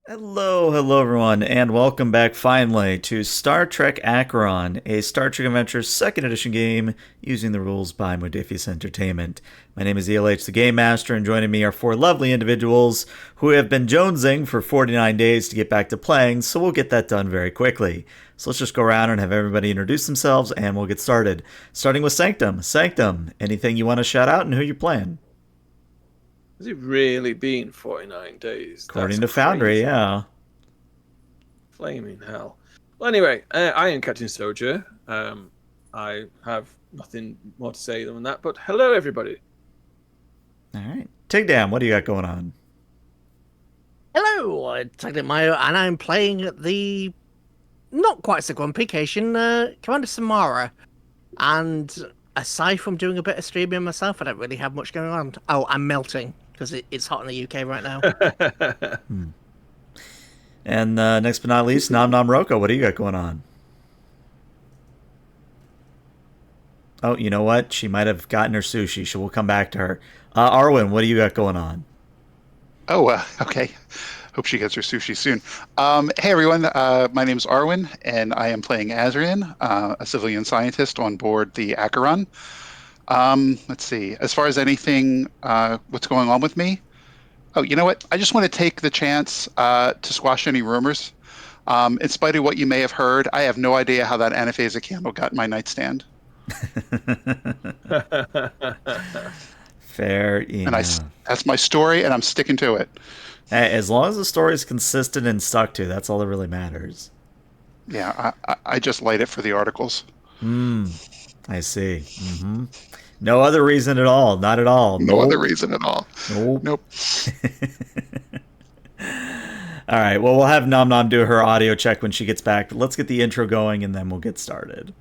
Hello everyone, and welcome back finally to Star Trek Acheron, a Star Trek Adventure 2nd Edition game using the rules by Modiphius Entertainment. My name is ELH, the Game Master, and joining me are four lovely individuals who have been jonesing for 49 days to get back to playing, so we'll get that done very quickly. So let's just go around and have everybody introduce themselves, and we'll get started. Starting with Sanctum. Sanctum, anything you want to shout out and who you're playing? Has it really been 49 days? According That's to Foundry, crazy. yeah. Flaming hell. Well, anyway, I am Captain Soja. I have nothing more to say than that, but hello, everybody. Alright. Tigdam, what do you got going on? Hello, I'm Taglit Mayo, and I'm playing the not quite so grumpy Cation, Commander Samara. And aside from doing a bit of streaming myself, I don't really have much going on. Oh, I'm melting because it's hot in the UK right now. And next but not least, Nom Nom Roko, what do you got going on? Oh, you know what? She might have gotten her sushi, so we'll come back to her. Arwen, what do you got going on? Oh, okay. Hope she gets her sushi soon. Hey, everyone. My name's Arwen, and I am playing Azrian, a civilian scientist on board the Acheron. Let's see. As far as anything, what's going on with me? Oh, you know what? I just want to take the chance to squash any rumors. In spite of what you may have heard, I have no idea how that anaphasic candle got in my nightstand. Fair enough. That's my story, and I'm sticking to it. Hey, as long as the story is consistent and stuck to, that's all that really matters. Yeah, I just light it for the articles. I see. No other reason at all. Not at all. No other reason at all. Nope. All right. Well, we'll have Nom Nom do her audio check when she gets back. But let's get the intro going, and then we'll get started.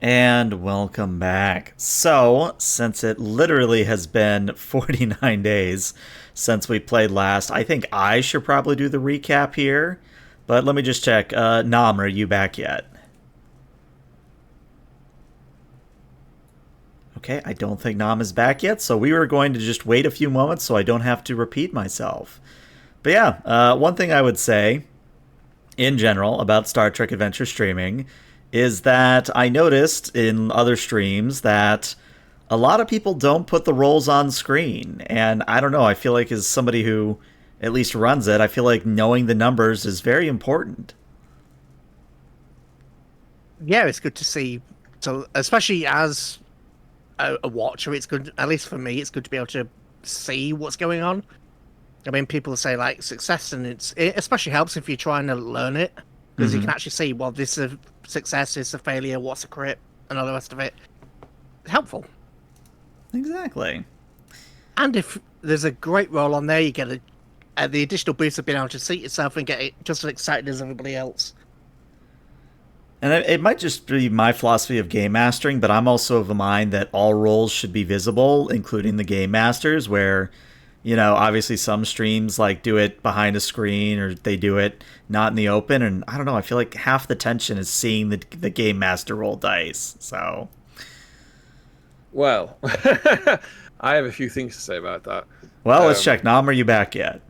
And welcome back. So, since it literally has been 49 days since we played last, I think I should probably do the recap here. But let me just check. Nom, are you back yet? Okay, I don't think Nom is back yet, so we were going to just wait a few moments so I don't have to repeat myself. But yeah, one thing I would say, in general, about Star Trek Adventure streaming is that I noticed in other streams that a lot of people don't put the roles on screen. And I don't know, I feel like as somebody who at least runs it, I feel like knowing the numbers is very important. Yeah, it's good to see. So, especially as a watcher, it's good, at least for me, it's good to be able to see what's going on. I mean, people say like success, and it especially helps if you're trying to learn it, because you can actually see, well, this is a success, this is a failure, what's a crit, and all the rest of it. It's helpful. Exactly. And if there's a great roll on there, you get the additional boost of being able to see yourself and get it just as excited as everybody else. And it might just be my philosophy of game mastering, but I'm also of the mind that all roles should be visible, including the game masters, where, you know, obviously some streams like do it behind a screen or they do it not in the open. And I don't know, I feel like half the tension is seeing the game master roll dice. So Well, I have a few things to say about that. Well, let's check. Nom, are you back yet?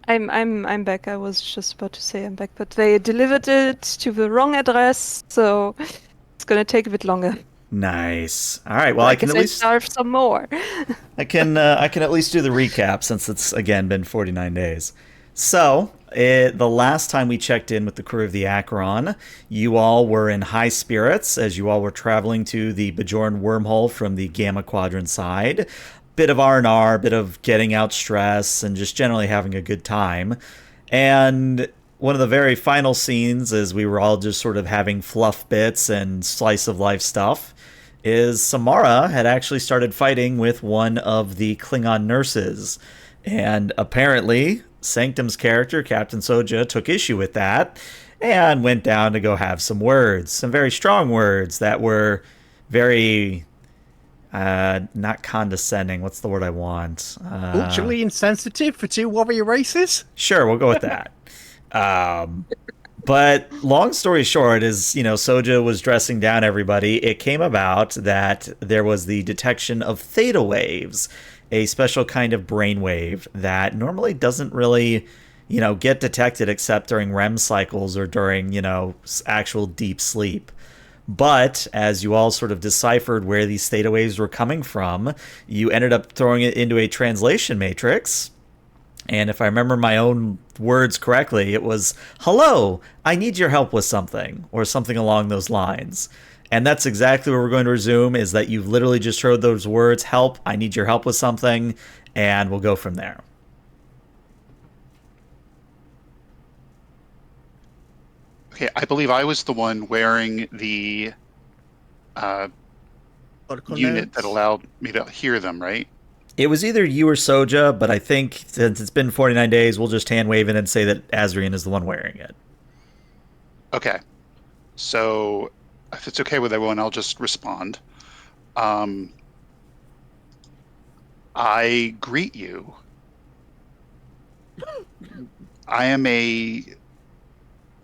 I'm back. I was just about to say I'm back, but they delivered it to the wrong address, so it's gonna take a bit longer. Nice. All right. Well, I I can guess at I least starve some more. I can at least do the recap since it's again been 49 days. So, the last time we checked in with the crew of the Acheron, you all were in high spirits as you all were traveling to the Bajorn wormhole from the Gamma Quadrant side. Bit of R&R, bit of getting out stress, and just generally having a good time. And one of the very final scenes, as we were all just sort of having fluff bits and slice of life stuff, is Samara had actually started fighting with one of the Klingon nurses. And apparently, Sanctum's character, Captain Soja, took issue with that and went down to go have some words. Some very strong words that were very, not condescending. What's the word I want? Culturally insensitive for two warrior races? Sure, we'll go with that. But long story short is, Soja was dressing down everybody. It came about that there was the detection of theta waves, a special kind of brainwave that normally doesn't really, get detected except during REM cycles or during, actual deep sleep. But as you all sort of deciphered where these theta waves were coming from, you ended up throwing it into a translation matrix. And if I remember my own words correctly, it was, "Hello, I need your help with something," or something along those lines. And that's exactly where we're going to resume, is that you've literally just heard those words, "Help, I need your help with something," and we'll go from there. Okay, I believe I was the one wearing the Protocol unit notes? that allowed me to hear them, right? It was either you or Soja, but I think since it's been 49 days, we'll just hand wave it and say that Azrian is the one wearing it. Okay. So if it's okay with everyone, I'll just respond. I greet you. I am a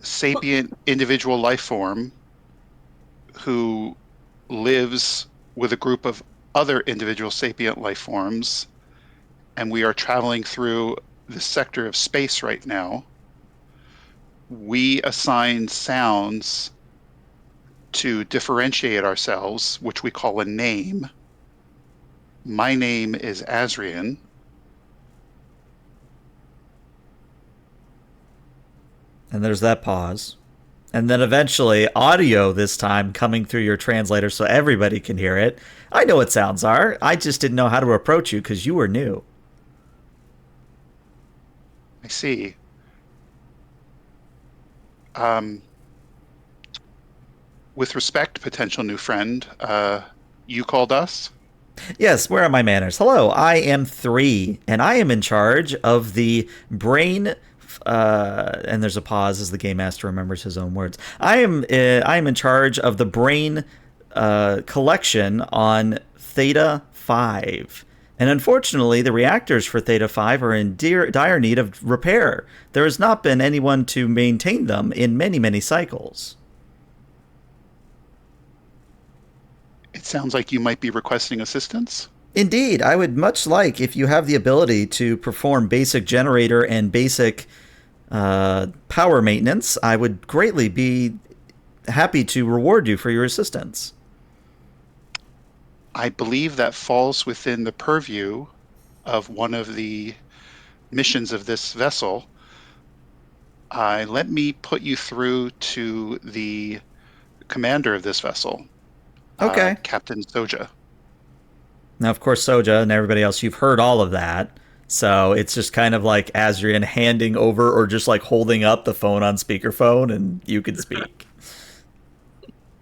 sapient individual life form who lives with a group of other individual sapient life forms, and we are traveling through this sector of space right now. We assign sounds to differentiate ourselves, which we call a name. My name is Azrian. And there's that pause. And then eventually, audio this time coming through your translator so everybody can hear it. I know what sounds are. I just didn't know how to approach you because you were new. I see. With respect, potential new friend, you called us? Yes, where are my manners? Hello, I am 3, and I am in charge of the brain. And there's a pause as the game master remembers his own words. I am in charge of the brain collection on Theta 5. And unfortunately, the reactors for Theta 5 are in dire need of repair. There has not been anyone to maintain them in many, many cycles. It sounds like you might be requesting assistance. Indeed, I would much like if you have the ability to perform basic generator and basic power maintenance. I would greatly be happy to reward you for your assistance. I believe that falls within the purview of one of the missions of this vessel. Let me put you through to the commander of this vessel, Okay. Captain Soja. Now, of course, Soja and everybody else, you've heard all of that. So it's just kind of like Azrian handing over or just like holding up the phone on speakerphone and you can speak.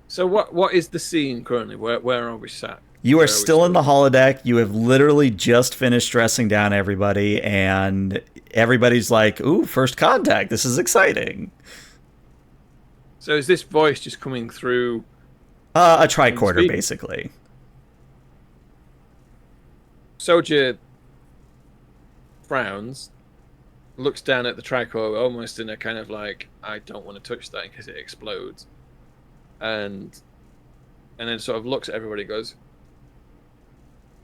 So what is the scene currently? Where are we sat? You are still in the holodeck. You have literally just finished dressing down everybody, and everybody's like, "Ooh, first contact. This is exciting." So is this voice just coming through? A tricorder, basically. Soja frowns, looks down at the tricorder almost in a kind of like, I don't want to touch that because it explodes. And then sort of looks at everybody and goes,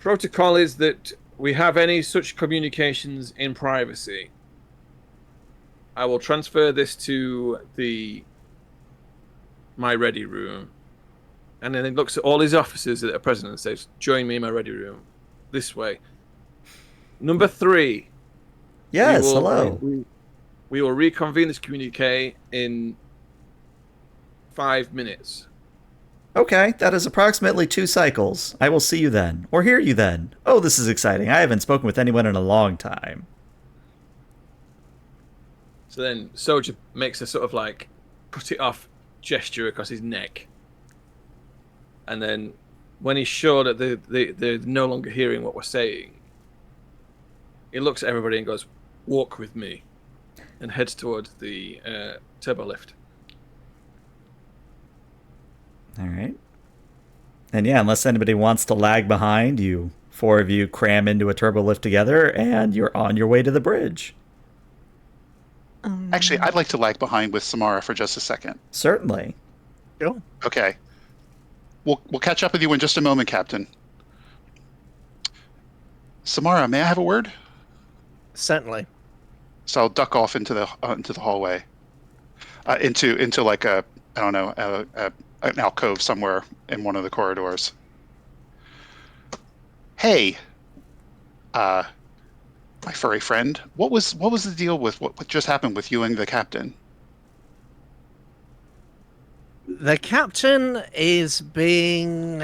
Protocol is that we have any such communications in privacy. I will transfer this to my ready room. And then he looks at all his officers that are present and says, join me in my ready room. This way. Number 3. Yes, hello. We will reconvene this communique in 5 minutes. Okay, that is approximately 2 cycles. I will see you then, or hear you then. Oh, this is exciting. I haven't spoken with anyone in a long time. So then Soldier makes a sort of like put it off gesture across his neck. And then when he's sure that they're no longer hearing what we're saying, he looks at everybody and goes, walk with me, and heads towards the turbo lift. All right. And yeah, unless anybody wants to lag behind, you 4 of you cram into a turbo lift together, and you're on your way to the bridge. Actually, I'd like to lag behind with Samara for just a second. Certainly. Sure. Okay. We'll catch up with you in just a moment, Captain. Samara, may I have a word? Certainly. So I'll duck off into the hallway, into like a, I don't know, an alcove somewhere in one of the corridors. Hey, my furry friend, what was the deal with what just happened with you and the captain? The captain is being...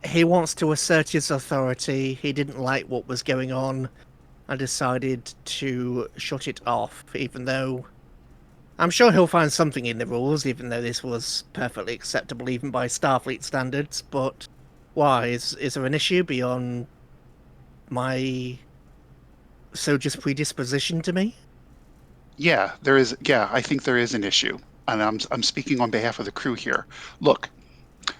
He wants to assert his authority. He didn't like what was going on and decided to shut it off, even though... I'm sure he'll find something in the rules, even though this was perfectly acceptable even by Starfleet standards, but why? Is there an issue beyond my soldier's predisposition to me? Yeah, there is. Yeah, I think there is an issue, and I'm speaking on behalf of the crew here. Look,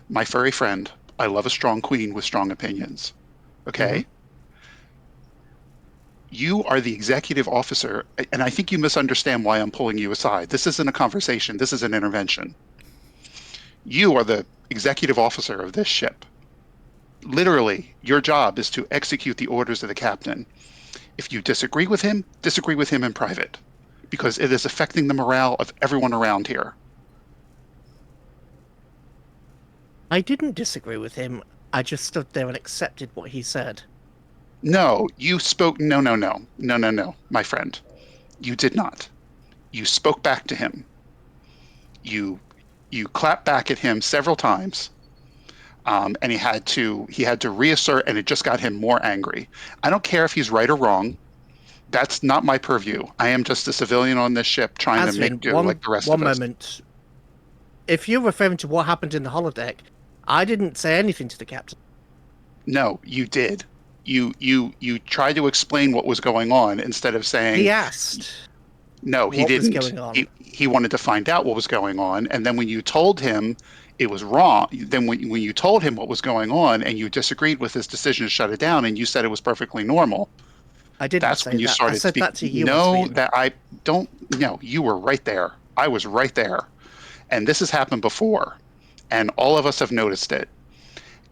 my furry friend, I love a strong queen with strong opinions. Okay? Mm-hmm. You are the executive officer, and I think you misunderstand why I'm pulling you aside. This isn't a conversation. This is an intervention. You are the executive officer of this ship. Literally, your job is to execute the orders of the captain. If you disagree with him in private, because it is affecting the morale of everyone around here. I didn't disagree with him. I just stood there and accepted what he said. No, you spoke. No, my friend. You did not. You spoke back to him. You clapped back at him several times, and he had to reassert, and it just got him more angry. I don't care if he's right or wrong. That's not my purview. I am just a civilian on this ship trying to make do like the rest of us. One moment. If you're referring to what happened in the holodeck, I didn't say anything to the captain. No, you did. You tried to explain what was going on instead of saying... He asked. No, he didn't. What was going on? He wanted to find out what was going on, and then when you told him it was wrong, then when you told him what was going on and you disagreed with his decision to shut it down and you said it was perfectly normal... I didn't That's say when you that. started I said speaking. That to you. No, that I don't. No, you were right there. I was right there, and this has happened before, and all of us have noticed it.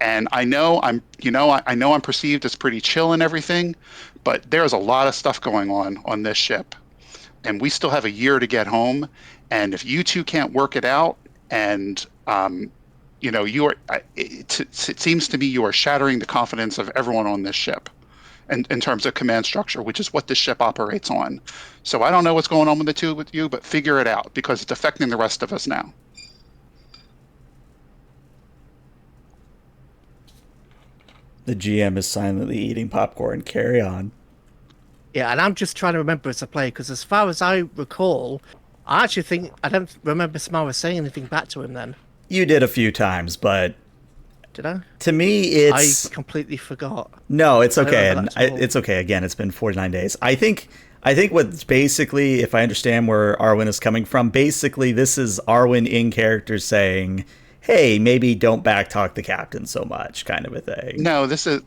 And I know I'm perceived as pretty chill and everything, but there's a lot of stuff going on this ship, and we still have a year to get home. And if you two can't work it out, and you are, it seems to me you are shattering the confidence of everyone on this ship. In terms of command structure, which is what this ship operates on. So I don't know what's going on with the two with you, but figure it out, because it's affecting the rest of us now. The GM is silently eating popcorn. Carry on. Yeah, and I'm just trying to remember as a player, because as far as I recall, I don't remember Samara saying anything back to him then. You did a few times, but... Did I? To me, it's... I completely forgot. No, it's okay. And it's okay. Again, it's been 49 days. I think what's basically, if I understand where Arwen is coming from, basically this is Arwen in character saying, hey, maybe don't backtalk the captain so much, kind of a thing. No, this is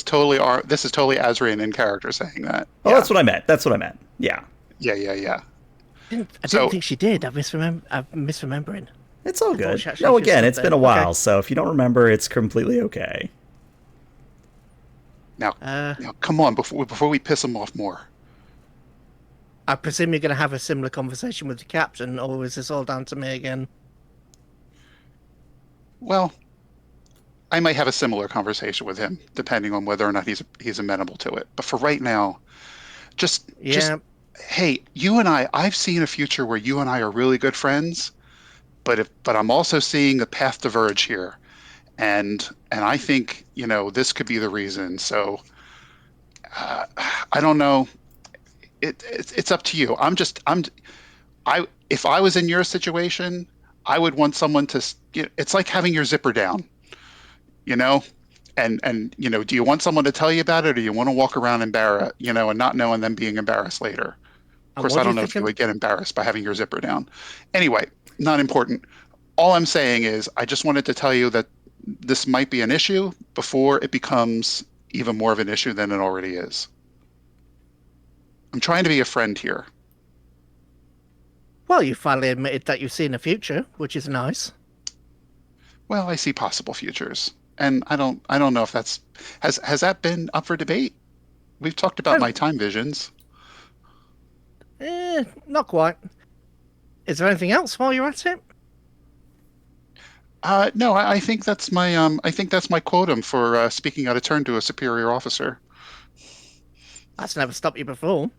totally Azrian in character saying that. Oh, yeah. That's what I meant. Yeah. Yeah. I didn't think she did. I'm misremembering. It's all good. No, again, it's been a while, so if you don't remember, it's completely okay. Now, Uh, now, come on, before we piss him off more. I presume you're going to have a similar conversation with the captain, or is this all down to me again? Well, I might have a similar conversation with him, depending on whether or not he's amenable to it. But for right now, just Yeah, hey, you and I've seen a future where you and I are really good friends, but I'm also seeing a path diverge here. And I think, this could be the reason. So uh, I don't know. It's up to you. I if I was in your situation, I would want someone to. It's like having your zipper down, you know. And do you want someone to tell you about it, or do you want to walk around embarrassed, and not know and then being embarrassed later? Of and course, what I do you don't know think if you of... would get embarrassed by having your zipper down. Anyway, not important. All I'm saying is I just wanted to tell you that this might be an issue before it becomes even more of an issue than it already is. I'm trying to be a friend here. Well, you finally admitted that you've seen a future, which is nice. Well, I see possible futures, and I don't know if has that been up for debate? We've talked about Well, my time visions. not quite. Is there anything else while you're at it? No, I think that's my quotum for speaking out of turn to a superior officer. That's never stopped you before.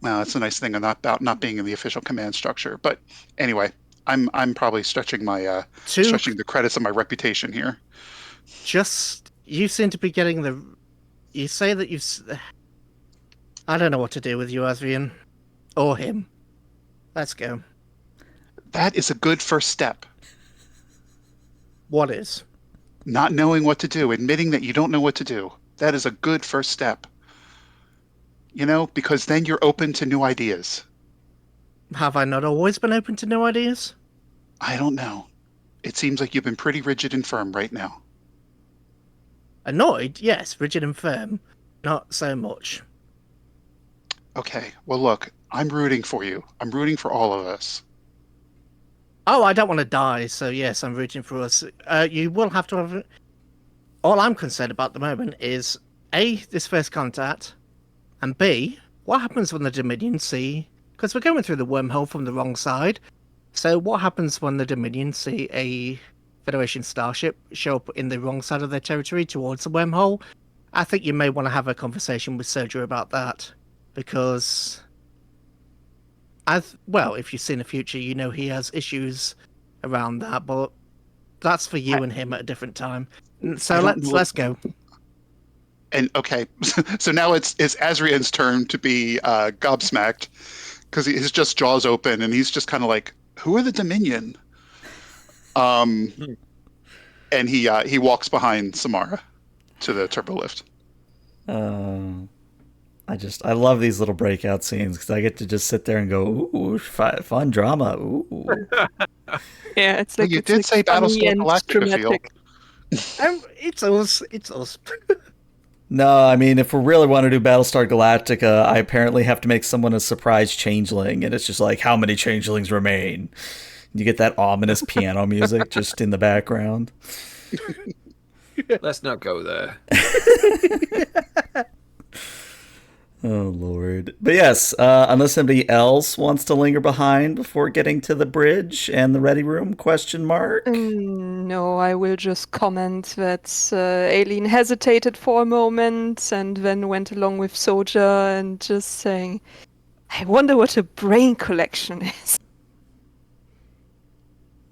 Well, that's a nice thing about not being in the official command structure. But anyway, I'm probably stretching Two, the credits of my reputation here. you seem to be getting the... You say that I don't know what to do with you, Adrian. Or him. Let's go. That is a good first step. What is? Not knowing what to do, admitting that you don't know what to do. That is a good first step. Because then you're open to new ideas. Have I not always been open to new ideas? I don't know. It seems like you've been pretty rigid and firm right now. Annoyed? Yes. Rigid and firm. Not so much. Okay, well, look, I'm rooting for you. I'm rooting for all of us. Oh, I don't want to die, so yes, I'm rooting for us. You will have to have... All I'm concerned about at the moment is, A, this first contact, and B, what happens when the Dominion see... Because we're going through the wormhole from the wrong side, so what happens when the Dominion see a Federation starship show up in the wrong side of their territory towards the wormhole? I think you may want to have a conversation with Sergio about that, because... Well, if you've seen the future, you know he has issues around that, but that's for you and him at a different time. So let's go. And okay, so now it's Azrian's turn to be gobsmacked because his just jaws open and he's just kind of like, "Who are the Dominion?" And he walks behind Samara to the turbo lift. I love these little breakout scenes because I get to just sit there and go, ooh, fun drama. Ooh. Yeah, it's Well, like you it's did like say funny Battlestar and Galactica feel. dramatic. It's us. It's us. No, I mean, if we really want to do Battlestar Galactica, I apparently have to make someone a surprise changeling, and it's just like, how many changelings remain? You get that ominous piano music just in the background. Let's not go there. Oh, Lord. But yes, unless somebody else wants to linger behind before getting to the bridge and the ready room, question mark? No, I will just comment that Aileen hesitated for a moment and then went along with Soja and just saying, I wonder what a brain collection is.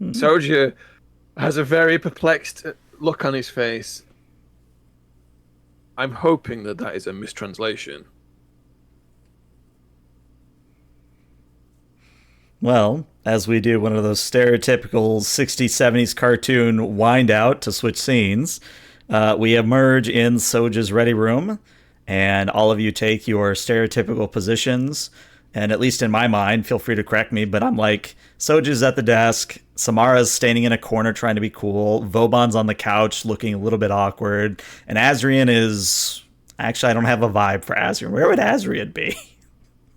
Soja has a very perplexed look on his face. I'm hoping that is a mistranslation. Well, as we do one of those stereotypical 60s, 70s cartoon wind out to switch scenes, we emerge in Soja's ready room, and all of you take your stereotypical positions. And at least in my mind, feel free to correct me, but I'm like, Soja's at the desk, Samara's standing in a corner trying to be cool, Vauban's on the couch looking a little bit awkward, and Azrian is... Actually, I don't have a vibe for Azrian. Where would Azrian be?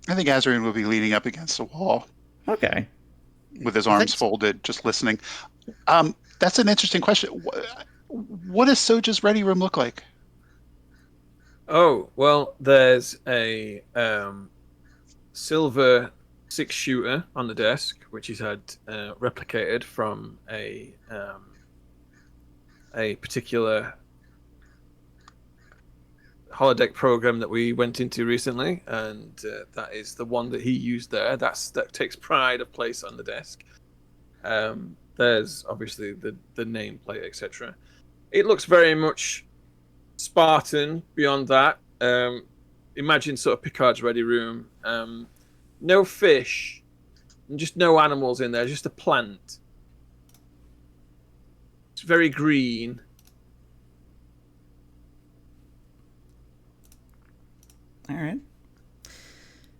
I think Azrian will be leaning up against a wall. Okay. With his arms folded, just listening. That's an interesting question. What does Soja's ready room look like? Oh, well, there's a silver 6-shooter on the desk, which he's had replicated from a particular holodeck program that we went into recently, and that is the one that he used there. That takes pride of place on the desk. There's obviously the nameplate, etc. It looks very much Spartan beyond that. Imagine sort of Picard's ready room. No fish, just no animals in there, just a plant. It's very green. All right.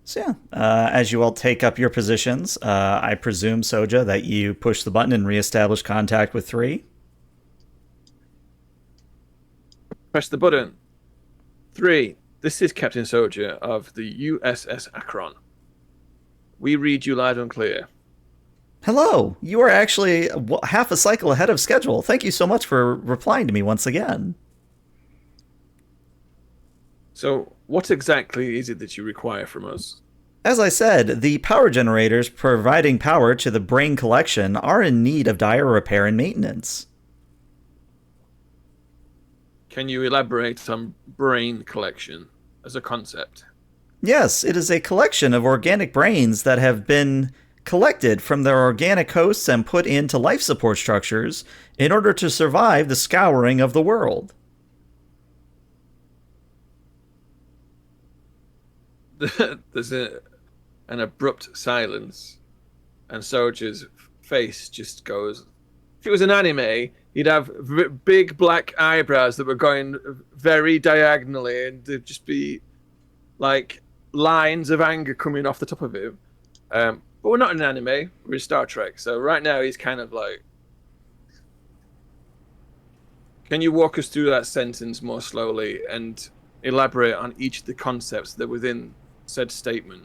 So yeah, as you all take up your positions, I presume, Soja, that you push the button and reestablish contact with 3. Press the button. 3. This is Captain Soja of the U.S.S. Acheron. We read you loud and clear. Hello, you are actually half a cycle ahead of schedule. Thank you so much for replying to me once again. So, what exactly is it that you require from us? As I said, the power generators providing power to the brain collection are in need of dire repair and maintenance. Can you elaborate on brain collection as a concept? Yes, it is a collection of organic brains that have been collected from their organic hosts and put into life support structures in order to survive the scouring of the world. There's an abrupt silence, and Soldier's face just goes. If it was an anime, he'd have big black eyebrows that were going very diagonally, and there'd just be like lines of anger coming off the top of him. But we're not in an anime; we're in Star Trek. So right now, he's kind of like. Can you walk us through that sentence more slowly and elaborate on each of the concepts that are within said statement?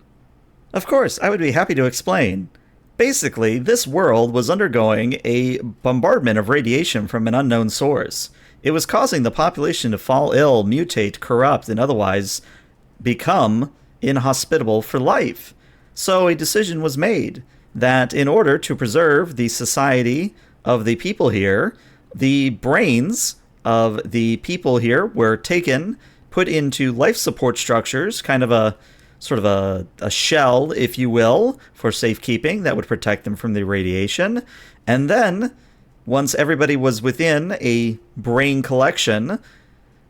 Of course, I would be happy to explain. Basically, this world was undergoing a bombardment of radiation from an unknown source. It was causing the population to fall ill, mutate, corrupt, and otherwise become inhospitable for life. So a decision was made that in order to preserve the society of the people here, the brains of the people here were taken, put into life support structures, kind of a sort of a shell, if you will, for safekeeping that would protect them from the radiation. And then, once everybody was within a brain collection,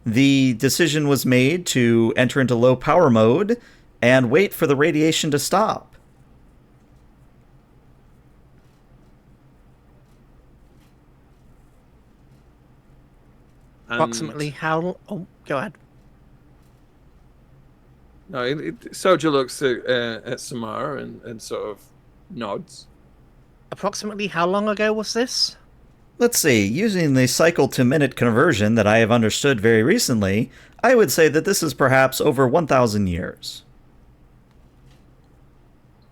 the decision was made to enter into low power mode and wait for the radiation to stop. Approximately how... Oh, go ahead. No, Soja looks at Samara and sort of nods. Approximately how long ago was this? Let's see, using the cycle to minute conversion that I have understood very recently, I would say that this is perhaps over 1,000 years.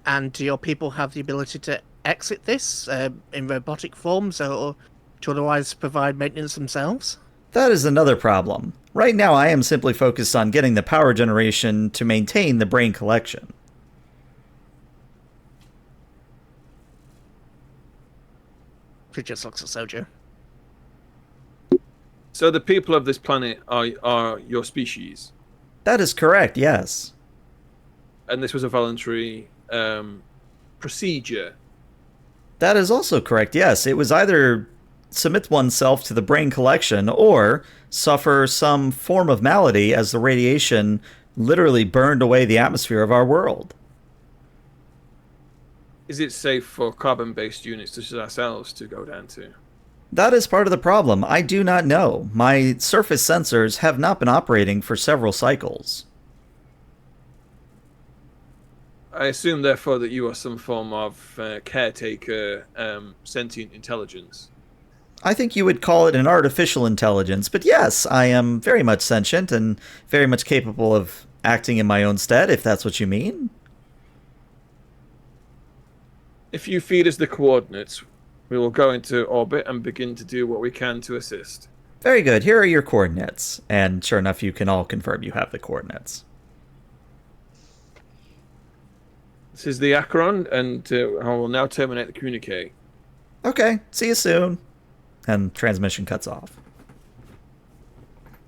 And do your people have the ability to exit this in robotic forms or to otherwise provide maintenance themselves? That is another problem. Right now I am simply focused on getting the power generation to maintain the brain collection. He just looks at Sojo. So the people of this planet are your species? That is correct, yes. And this was a voluntary procedure? That is also correct, yes. It was either submit oneself to the brain collection or suffer some form of malady as the radiation literally burned away the atmosphere of our world. Is it safe for carbon-based units such as ourselves to go down to? That is part of the problem. I do not know. My surface sensors have not been operating for several cycles. I assume, therefore, that you are some form of caretaker sentient intelligence. I think you would call it an artificial intelligence, but yes, I am very much sentient and very much capable of acting in my own stead, if that's what you mean. If you feed us the coordinates, we will go into orbit and begin to do what we can to assist. Very good. Here are your coordinates. And sure enough, you can all confirm you have the coordinates. This is the Acheron, and I will now terminate the communique. Okay, see you soon. And transmission cuts off.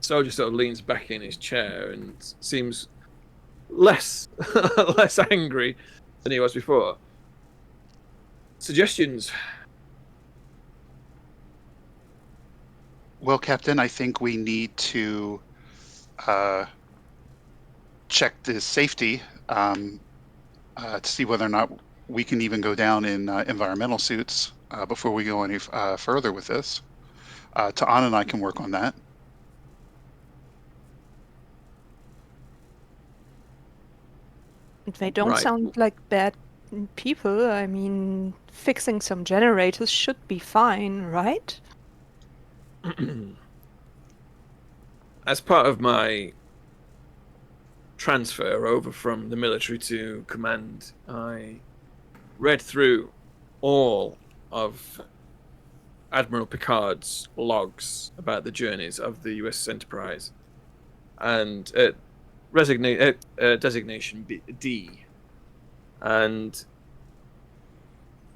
Soldier sort of leans back in his chair and seems less less angry than he was before. Suggestions? Well, Captain, I think we need to check the safety to see whether or not we can even go down in environmental suits before we go any further with this. Ta'an and I can work on that. They don't Right. sound like bad people. I mean, fixing some generators should be fine, right? As part of my transfer over from the military to command, I read through all of Admiral Picard's logs about the journeys of the U.S. Enterprise, and designation D. And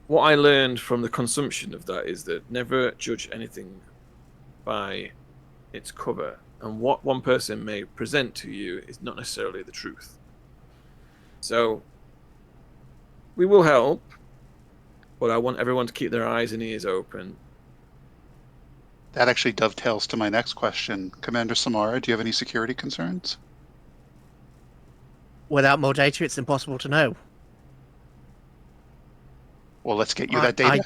what I learned from the consumption of that is that never judge anything by its cover, and what one person may present to you is not necessarily the truth. So we will help, but I want everyone to keep their eyes and ears open. That actually dovetails to my next question. Commander Samara, do you have any security concerns? Without more data, it's impossible to know. Well, let's get you that data.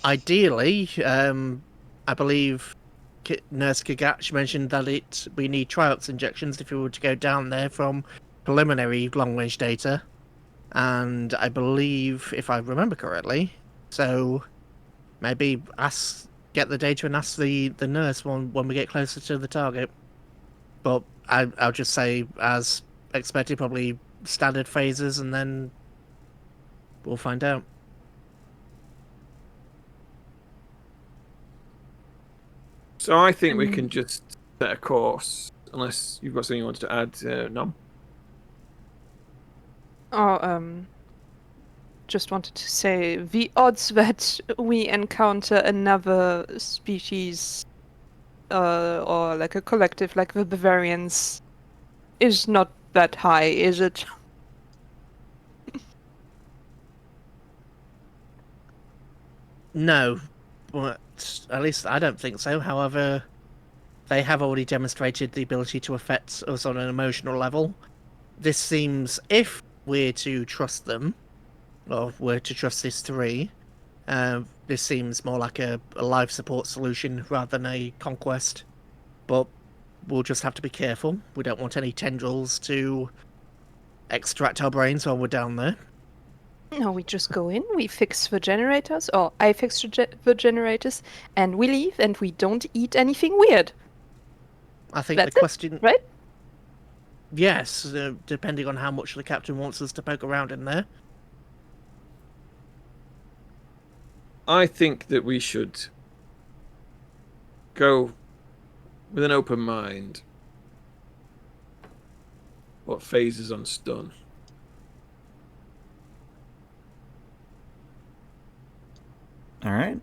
Ideally, I believe Nurse Kagach mentioned that we need triox injections if we were to go down there from preliminary long-range data, and I believe, if I remember correctly, so maybe get the data and ask the nurse when we get closer to the target. But I'll just say, as expected, probably standard phases, and then we'll find out. So I think we can just set a course, unless you've got something you wanted to add, Nom. Just wanted to say the odds that we encounter another species or like a collective like the Bavarians is not that high, is it? No, but at least I don't think so. However, they have already demonstrated the ability to affect us on an emotional level. This seems, if we're to trust them, or we're to trust this three, this seems more like a life support solution rather than a conquest. But we'll just have to be careful. We don't want any tendrils to extract our brains while we're down there. No, we just go in, we fix the generators, or I fix the generators, and we leave, and we don't eat anything weird. I think That's the question... it, right? Yes, depending on how much the captain wants us to poke around in there. I think that we should go with an open mind. What phases on stun? All right.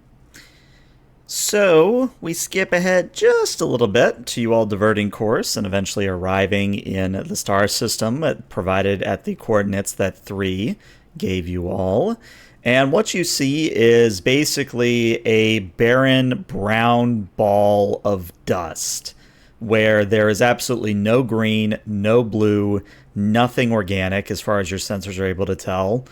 So we skip ahead just a little bit to you all diverting course and eventually arriving in the star system provided at the coordinates that 3 gave you all. And what you see is basically a barren brown ball of dust where there is absolutely no green, no blue, nothing organic as far as your sensors are able to tell.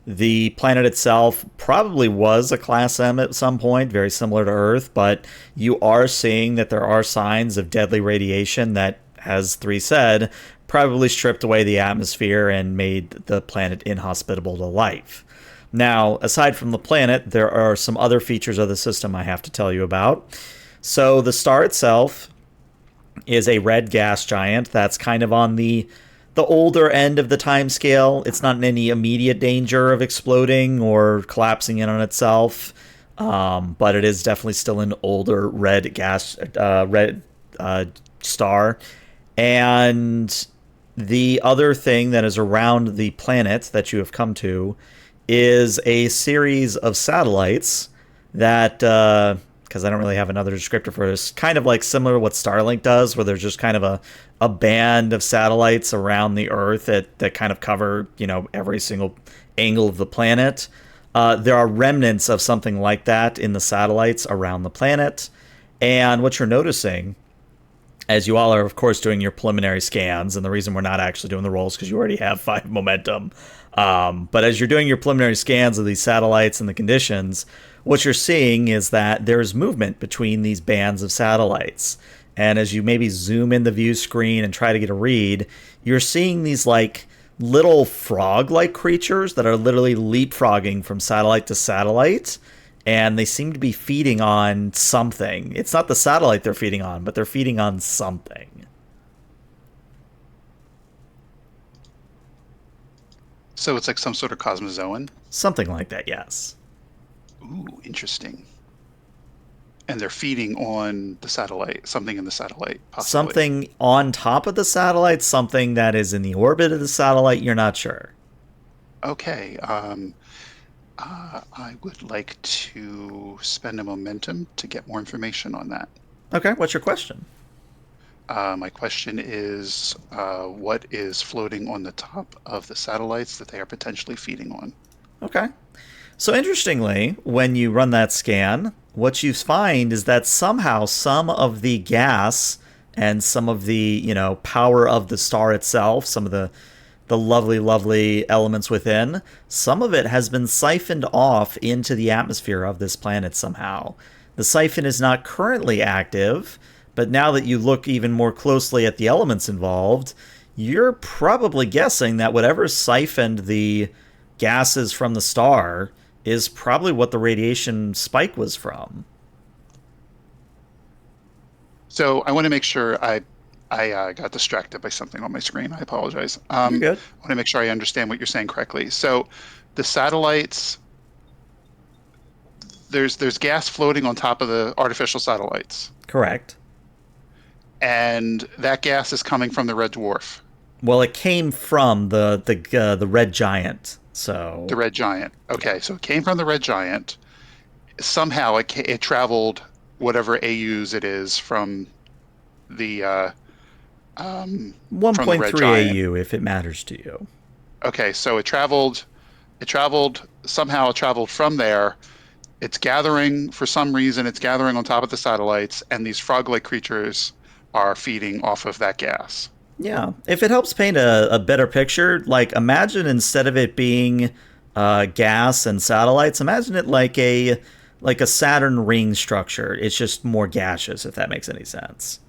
The planet itself probably was a Class M at some point, very similar to Earth, but you are seeing that there are signs of deadly radiation that, as 3 said, probably stripped away the atmosphere and made the planet inhospitable to life. Now, aside from the planet, there are some other features of the system I have to tell you about. So the star itself is a red gas giant that's kind of on the older end of the time scale. It's not in any immediate danger of exploding or collapsing in on itself. but it is definitely still an older red star. And the other thing that is around the planet that you have come to is a series of satellites that, because I don't really have another descriptor for this, kind of like similar to what Starlink does, where there's just kind of a band of satellites around the Earth that kind of cover, every single angle of the planet. There are remnants of something like that in the satellites around the planet. And what you're noticing, as you all are, of course, doing your preliminary scans, and the reason we're not actually doing the rolls because you already have 5 momentum. But as you're doing your preliminary scans of these satellites and the conditions, what you're seeing is that there's movement between these bands of satellites. And as you maybe zoom in the view screen and try to get a read, you're seeing these like little frog-like creatures that are literally leapfrogging from satellite to satellite. And they seem to be feeding on something. It's not the satellite they're feeding on, but they're feeding on something. So it's like some sort of cosmozoan? Something like that, yes. Ooh, interesting. And they're feeding on the satellite, something in the satellite, possibly. Something on top of the satellite, something that is in the orbit of the satellite, you're not sure. Okay. I would like to spend a momentum to get more information on that. Okay, what's your question? My question is, what is floating on the top of the satellites that they are potentially feeding on? Okay. So interestingly, when you run that scan, what you find is that somehow some of the gas and some of the, power of the star itself, some of the lovely, lovely elements within, some of it has been siphoned off into the atmosphere of this planet somehow. The siphon is not currently active, but now that you look even more closely at the elements involved, you're probably guessing that whatever siphoned the gases from the star is probably what the radiation spike was from. So I want to make sure I got distracted by something on my screen. I apologize. You're good. I want to make sure I understand what you're saying correctly. So the satellites, there's gas floating on top of the artificial satellites. Correct. And that gas is coming from the red dwarf. Well, it came from the red giant. So the red giant. Okay, so it came from the red giant. Somehow it traveled whatever AUs it is from the 1.3 AU if it matters to you. Okay, so it traveled somehow from there. It's gathering, for some reason, it's gathering on top of the satellites, and these frog-like creatures are feeding off of that gas. Yeah, if it helps paint a better picture, like imagine instead of it being gas and satellites, imagine it like a Saturn ring structure. It's just more gaseous, if that makes any sense.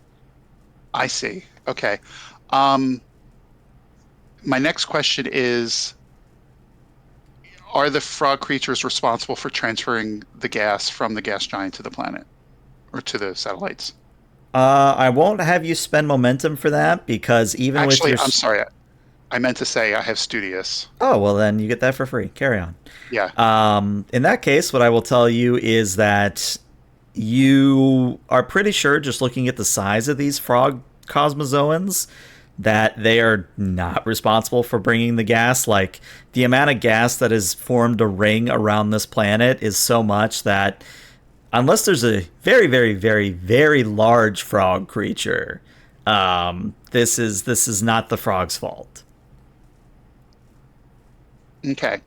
I see. Okay. My next question is, are the frog creatures responsible for transferring the gas from the gas giant to the planet or to the satellites? I won't have you spend momentum for that because even Actually, with your... I'm sorry. I meant to say I have Studious. Oh, well then you get that for free. Carry on. Yeah. In that case, what I will tell you is that you are pretty sure, just looking at the size of these frog cosmozoans, that they are not responsible for bringing the gas. Like, the amount of gas that has formed a ring around this planet is so much that unless there's a very, very, very, very large frog creature, this is not the frog's fault. Okay.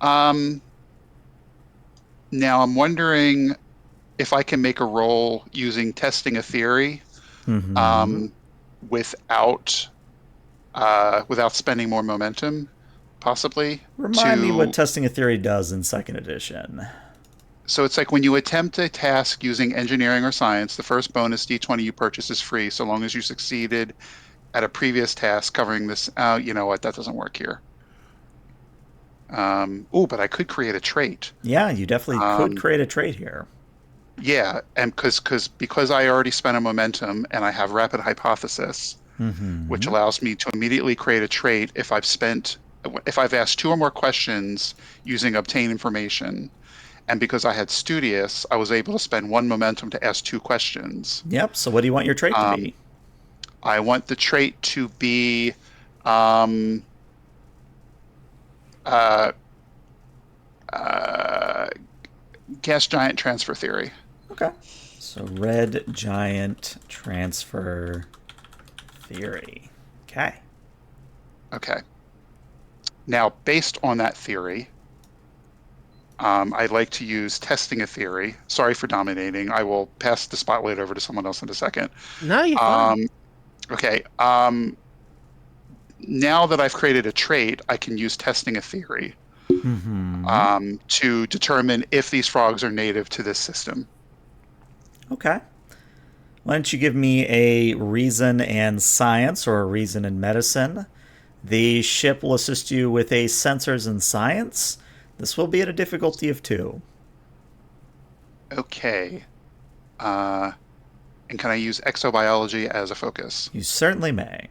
Now I'm wondering if I can make a roll using testing a theory, without spending more momentum, possibly. Remind me what testing a theory does in second edition. So it's like when you attempt a task using engineering or science, the first bonus D20 you purchase is free, so long as you succeeded at a previous task covering this. You know what? That doesn't work here. But I could create a trait. Yeah, you definitely could create a trait here. Yeah, and because I already spent a momentum and I have rapid hypothesis, which allows me to immediately create a trait if I've asked 2 or more questions using obtain information, And because I had Studious, I was able to spend 1 momentum to ask 2 questions. Yep. So what do you want your trait to be? I want the trait to be um, uh, gas giant transfer theory. Okay. So red giant transfer theory. Okay. Okay. Now, based on that theory, I'd like to use testing a theory. Sorry for dominating. I will pass the spotlight over to someone else in a second. No, you're fine. Okay. Now that I've created a trait, I can use testing a theory to determine if these frogs are native to this system. Okay. Why don't you give me a reason and science or a reason and medicine? The ship will assist you with a sensors and science. This will be at a difficulty of 2. Okay. And can I use exobiology as a focus? You certainly may.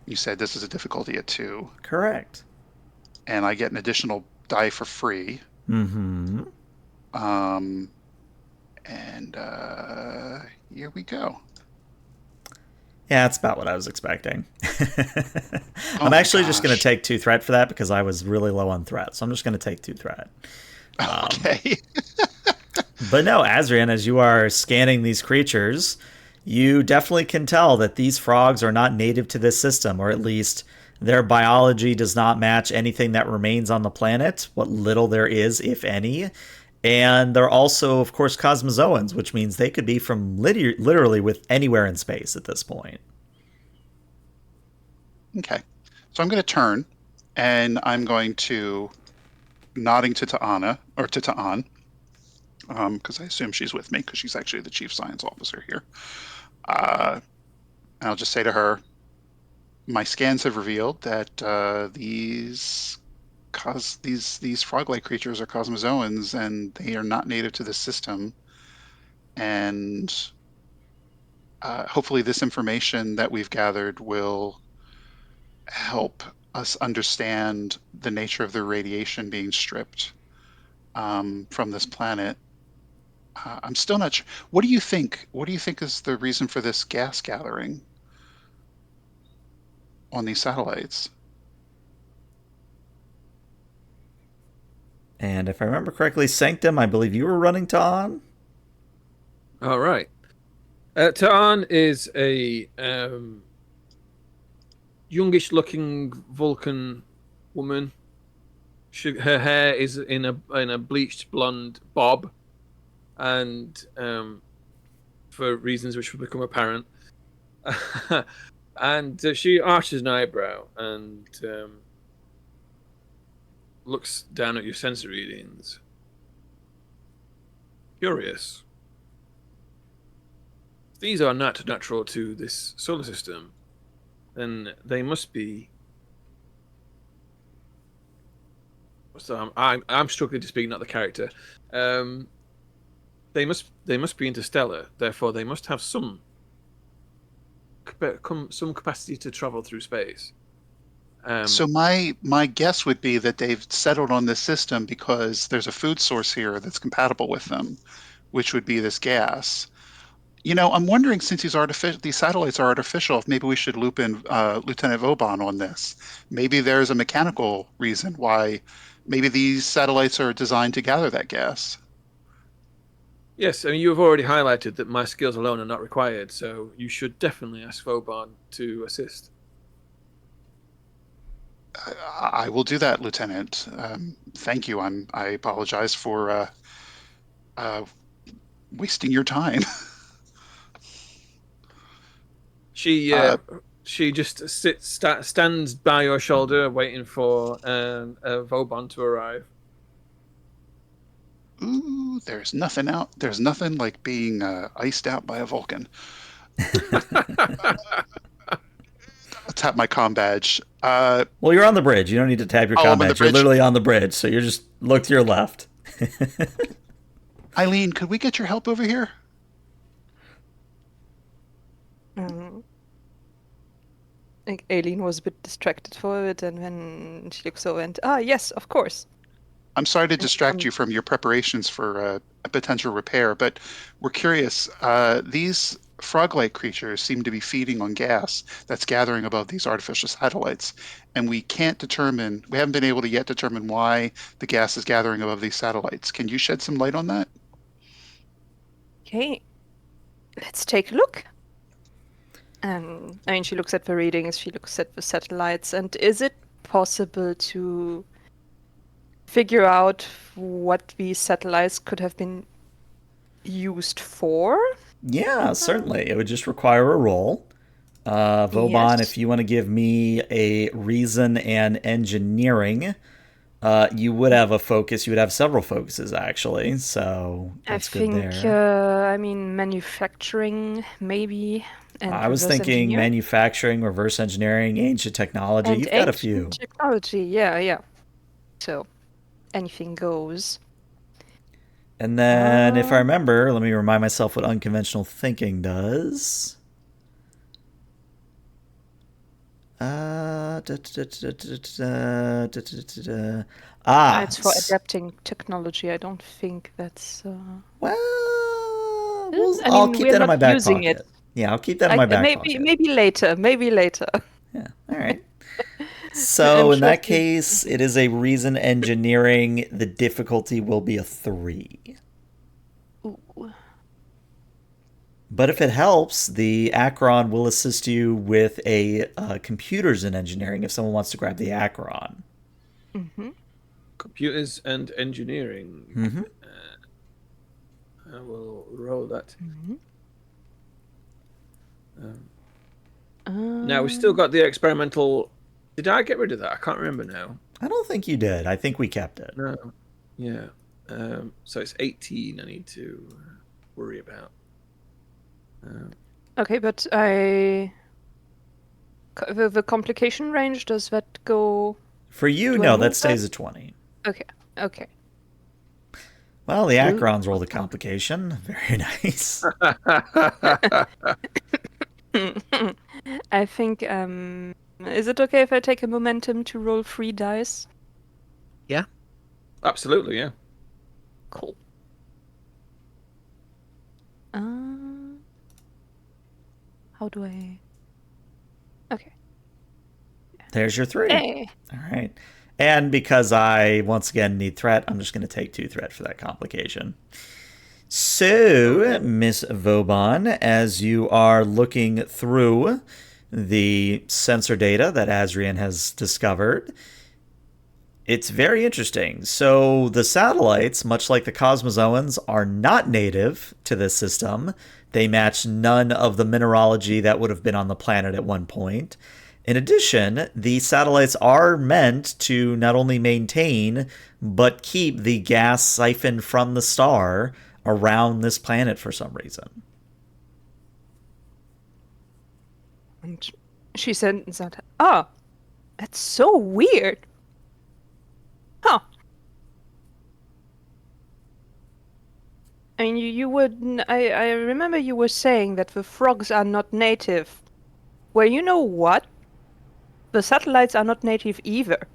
You said this is a difficulty at 2. Correct. And I get an additional die for free. Mm-hmm. And here we go. Yeah, that's about what I was expecting. Oh I'm my actually just going to gosh. take 2 threat for that because I was really low on threat. So I'm just going to take 2 threat. Okay. But no, Azrian, as you are scanning these creatures, you definitely can tell that these frogs are not native to this system, or at least their biology does not match anything that remains on the planet, what little there is, if any. And they're also, of course, cosmozoans, which means they could be from literally with anywhere in space at this point. Okay. So I'm going to turn, and I'm going to nodding to Ta'ana, or to Ta'an, because I assume she's with me, because she's actually the chief science officer here. And I'll just say to her, my scans have revealed that these frog-like creatures are cosmozoans, and they are not native to this system. And hopefully this information that we've gathered will help us understand the nature of the radiation being stripped from this planet. I'm still not sure. What do you think? What do you think is the reason for this gas gathering on these satellites? And if I remember correctly, Sanctum, I believe you were running to on. All right. Ta'an is a youngish-looking Vulcan woman. Her hair is in a bleached blonde bob, and for reasons which will become apparent, and she arches an eyebrow and looks down at your sensor readings. Curious. If these are not natural to this solar system, then they must be. So I'm struggling to speak, not the character. They must be interstellar. Therefore, they must have some capacity to travel through space. So my guess would be that they've settled on this system because there's a food source here that's compatible with them, which would be this gas. You know, I'm wondering, since these satellites are artificial, if maybe we should loop in Lieutenant Vauban on this. Maybe there's a mechanical reason why maybe these satellites are designed to gather that gas. Yes, I mean, you've already highlighted that my skills alone are not required, so you should definitely ask Vauban to assist. I will do that, Lieutenant. Thank you. I apologize for wasting your time. She just stands by your shoulder, waiting for Vauban to arrive. Ooh, there's nothing out. There's nothing like being iced out by a Vulcan. I'll tap my comm badge. Well, you're on the bridge. You don't need to tap your I'm on the comm badge. You're bridge. literally on the bridge, so you're just look to your left. Eileen, could we get your help over here? I think Aileen was a bit distracted for it, and when she looks over and yes, of course. I'm sorry to distract you from your preparations for a potential repair, but we're curious. These frog-like creatures seem to be feeding on gas that's gathering above these artificial satellites, and we haven't been able to yet determine why the gas is gathering above these satellites. Can you shed some light on that? Okay, let's take a look. And I mean, she looks at the readings, she looks at the satellites, and is it possible to figure out what these satellites could have been used for? Yeah, certainly. It would just require a roll. Vauban, Yes. if you want to give me a reason and engineering, you would have a focus. You would have several focuses, actually. So that's I good think, there. I mean, manufacturing, maybe, and I was reverse thinking engineering. manufacturing, reverse engineering, ancient technology. And You've got a ancient few. technology, yeah. So, anything goes. And then, if I Um, remember, let me remind myself what unconventional thinking does. it's for adapting technology. I don't think that's. Well, I I'll mean, keep we're that in not my back using it. pocket. Yeah, I'll keep that in my back pocket. Maybe later. Maybe later. Yeah, all right. I'm So in sure. that case, it is a reason engineering. The difficulty will be a 3. Ooh. But if it helps, the Acheron will assist you with a computers in engineering if someone wants to grab the Acheron. Mm-hmm. Computers and engineering. Mm-hmm. I will roll that. Mm-hmm. Now, we still got the experimental. Did I get rid of that? I can't remember now. I don't think you did. I think we kept it. No. Yeah. So it's 18 I need to worry about. Okay, but the complication range, does that go? For you, Do I no, move that stays at 20. Okay. Well, the Ooh. Acheron's rolled a complication. Very nice. I think, is it okay if I take a momentum to roll 3 dice? Yeah. Absolutely, yeah. Cool. How do I... Okay. There's your 3. Hey. All right. And because I, once again, need threat, I'm just going to take 2 threat for that complication. So, Miss Vauban, as you are looking through the sensor data that Azrian has discovered, it's very interesting. So, the satellites, much like the Cosmozoans, are not native to this system. They match none of the mineralogy that would have been on the planet at one point. In addition, the satellites are meant to not only maintain, but keep the gas siphoned from the star around this planet for some reason. And she said that, oh, that's so weird. Huh. I mean, you would... I remember you were saying that the frogs are not native. Well, you know what? The satellites are not native either.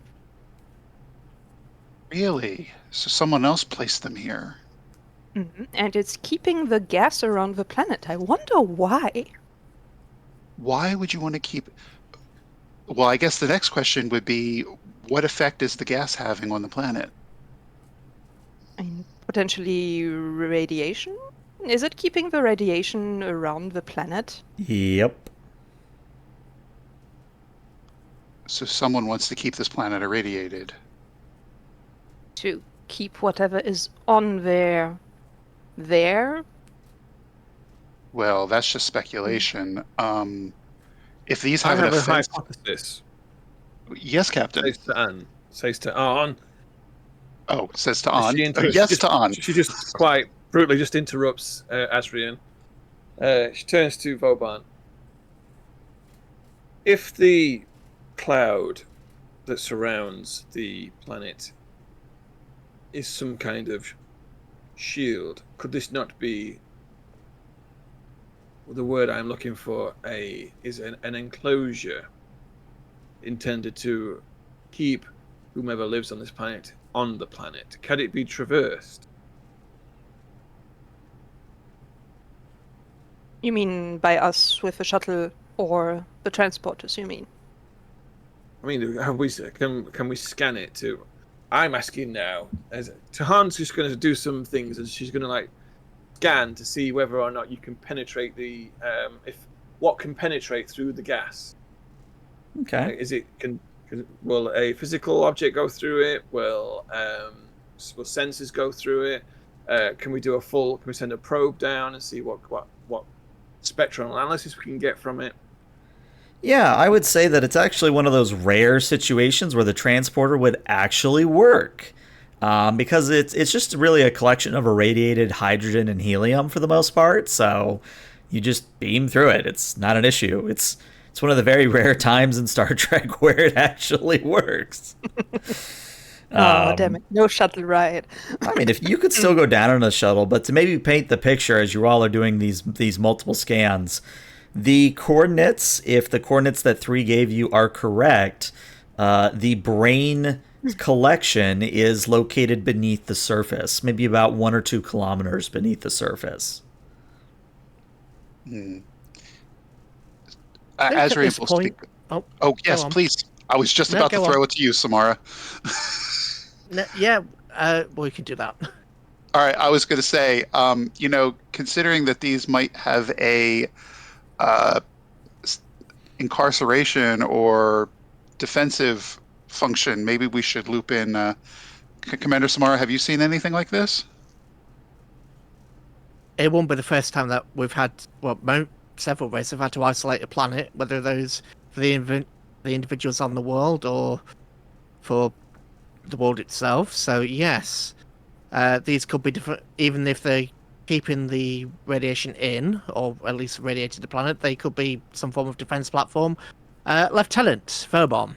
Really? So someone else placed them here. Mm-hmm. And it's keeping the gas around the planet. I wonder why. Why would you want to keep... Well, I guess the next question would be, what effect is the gas having on the planet? I mean, potentially radiation? Is it keeping the radiation around the planet? Yep. So someone wants to keep this planet irradiated. To keep whatever is on there. Well, that's just speculation. If these I have an have a effect... hypothesis. Yes, Captain. Says to Anne. Says to Arn. Oh, says to On. She Yes to On. She just quite brutally just interrupts Asrian. She turns to Vauban. If the cloud that surrounds the planet is some kind of shield, could this not be... the word I'm looking for is an enclosure intended to keep whomever lives on this planet on the planet? Can it be traversed? You mean by us with the shuttle or the transporters, you mean? I mean, can we scan it too? I'm asking now. Tahan's just going to do some things, and she's going to like scan to see whether or not you can penetrate the what can penetrate through the gas. Okay. Will a physical object go through it? Will sensors go through it? Can we send a probe down and see what spectral analysis we can get from it? Yeah, I would say that it's actually one of those rare situations where the transporter would actually work. Because it's just really a collection of irradiated hydrogen and helium for the most part, so you just beam through it. It's not an issue. It's one of the very rare times in Star Trek where it actually works. Damn it. No shuttle ride. I mean, if you could still go down on a shuttle, but to maybe paint the picture as you all are doing these multiple scans, the coordinates, if the coordinates that 3 gave you are correct, the brain collection is located beneath the surface, maybe about 1 or 2 kilometers beneath the surface. Azrael will speak. Oh yes, please. I was just about to throw it to you, Samara. We can do that. All right, I was going to say, considering that these might have a incarceration or defensive function, maybe we should loop in Commander Samara. Have you seen anything like this? It won't be the first time that we've had, several races have had to isolate a planet, whether those for the individuals on the world or for the world itself. So yes, these could be different, even if they're keeping the radiation in, or at least radiated the planet, they could be some form of defense platform. Lieutenant Furbaum.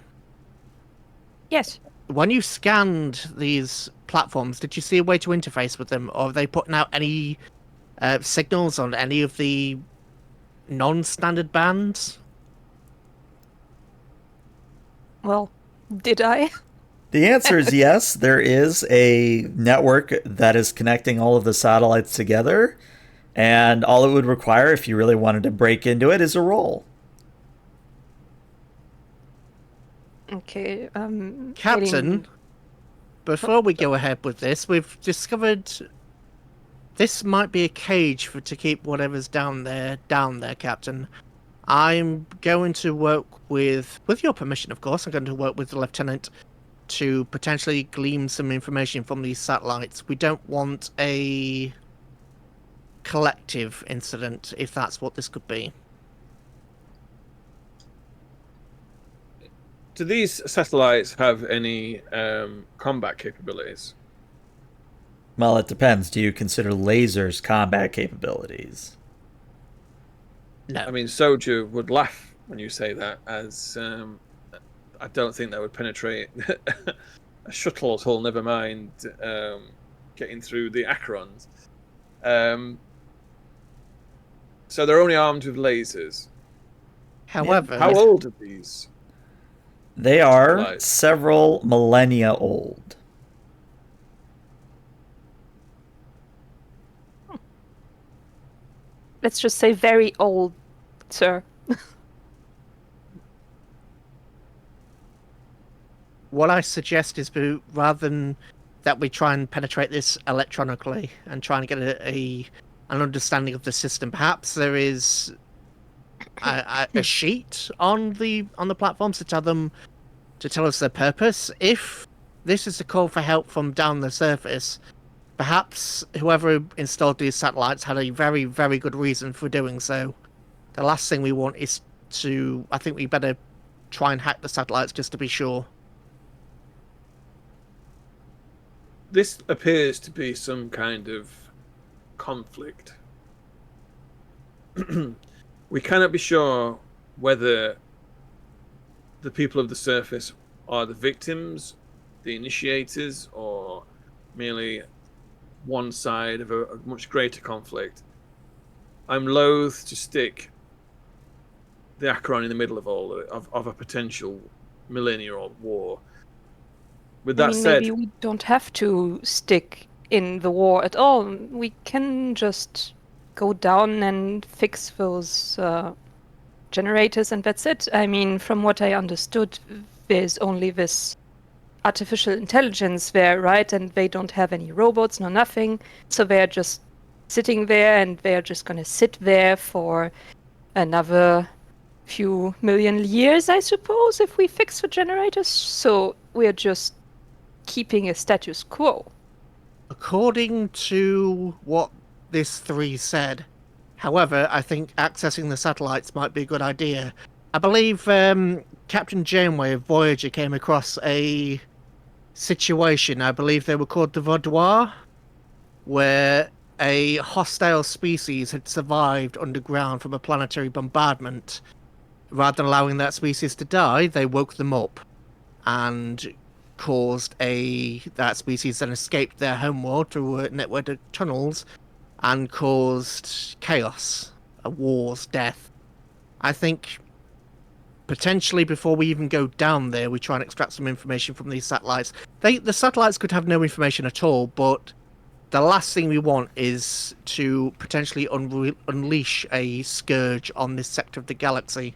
Yes. When you scanned these platforms, did you see a way to interface with them, or are they putting out any signals on any of the non-standard bands? Well, did I? The answer is yes. There is a network that is connecting all of the satellites together, and all it would require if you really wanted to break into it is a roll. Okay, Captain, before we go ahead with this, we've discovered this might be a cage to keep whatever's down there, Captain. I'm going to work with your permission, of course, I'm going to work with the Lieutenant to potentially glean some information from these satellites. We don't want a collective incident, if that's what this could be. Do these satellites have any combat capabilities? Well, it depends. Do you consider lasers combat capabilities? No. I mean, Soju would laugh when you say that, as I don't think that would penetrate a shuttle at all, never mind getting through the Acherons. So they're only armed with lasers. However... How old are these? They are satellites? Several millennia old. Let's just say very old, sir. What I suggest is, rather than that we try and penetrate this electronically and try and get an understanding of the system, perhaps there is a sheet on the platforms to tell us their purpose. If this is a call for help from down the surface, perhaps whoever installed these satellites had a very, very good reason for doing so. The last thing we want is I think we better try and hack the satellites just to be sure. This appears to be some kind of conflict. We cannot be sure whether the people of the surface are the victims, the initiators, or merely one side of a much greater conflict. I'm loath to stick the Acheron in the middle of all of a potential millennia-old war. With I that mean, said, maybe we don't have to stick in the war at all. We can just go down and fix those generators, and that's it. I mean, from what I understood, there's only this artificial intelligence there, right? And they don't have any robots, no nothing. So they're just sitting there, and they're just gonna sit there for another few million years, I suppose, if we fix the generators. So we're just keeping a status quo. According to what this 3 said, however, I think accessing the satellites might be a good idea. I believe Captain Janeway of Voyager came across a situation, I believe they were called the Vaudois, where a hostile species had survived underground from a planetary bombardment. Rather than allowing that species to die, they woke them up and caused that species then escaped their homeworld through a network of tunnels and caused chaos, wars, death. I think potentially before we even go down there, we try and extract some information from these satellites. The satellites could have no information at all, but the last thing we want is to potentially unleash a scourge on this sector of the galaxy.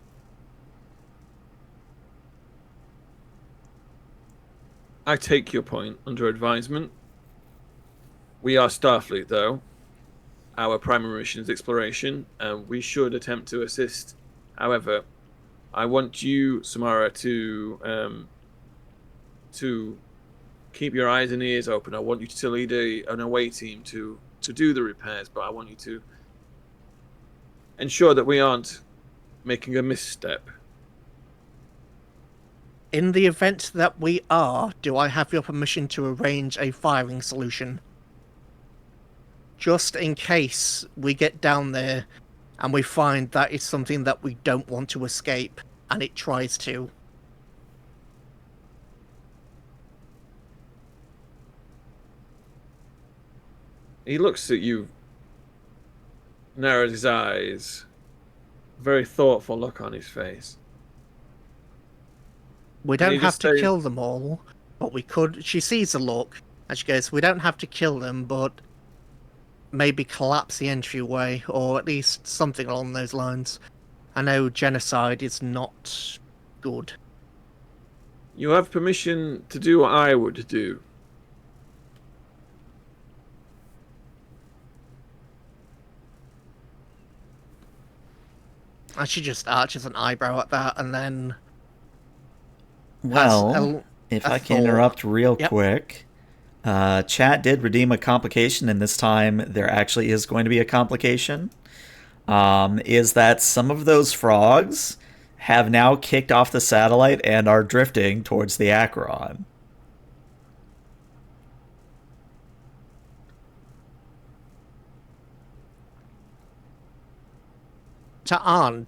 I take your point under advisement. We are Starfleet, though. Our primary mission is exploration, and we should attempt to assist. However, I want you, Samara, to keep your eyes and ears open. I want you to lead an away team to do the repairs, but I want you to ensure that we aren't making a misstep. In the event that we are, do I have your permission to arrange a firing solution? Just in case we get down there and we find that it's something that we don't want to escape, and it tries to. He looks at you, narrows his eyes, very thoughtful look on his face. We don't have to kill them all, but we could. She sees the look, and she goes, we don't have to kill them, but maybe collapse the entryway, or at least something along those lines. I know genocide is not good. You have permission to do what I would do. And she just arches an eyebrow at that, and then... Well, if I can interrupt real quick, chat did redeem a complication, and this time there actually is going to be a complication. Is that some of those frogs have now kicked off the satellite and are drifting towards the Acheron. Ta'an,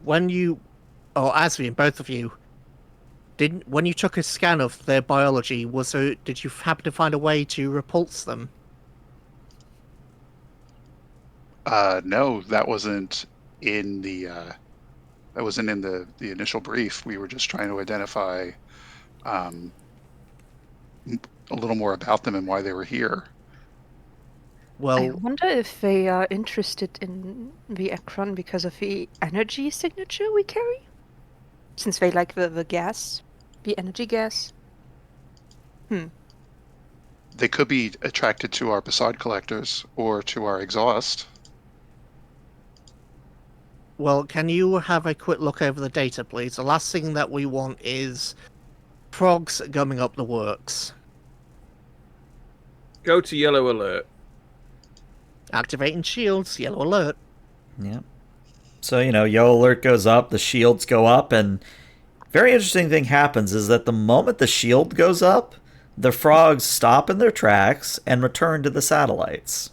when you, or Asrian, both of you, when you took a scan of their biology, did you happen to find a way to repulse them? No, that wasn't in the initial brief. We were just trying to identify a little more about them and why they were here. Well, I wonder if they are interested in the Acheron because of the energy signature we carry? Since they like the gas, the energy gas. They could be attracted to our Basad collectors or to our exhaust. Well, can you have a quick look over the data, please? The last thing that we want is frogs gumming up the works. Go to yellow alert. Activating shields, yellow alert. Yeah. So, yellow alert goes up, the shields go up, and very interesting thing happens is that the moment the shield goes up, the frogs stop in their tracks and return to the satellites.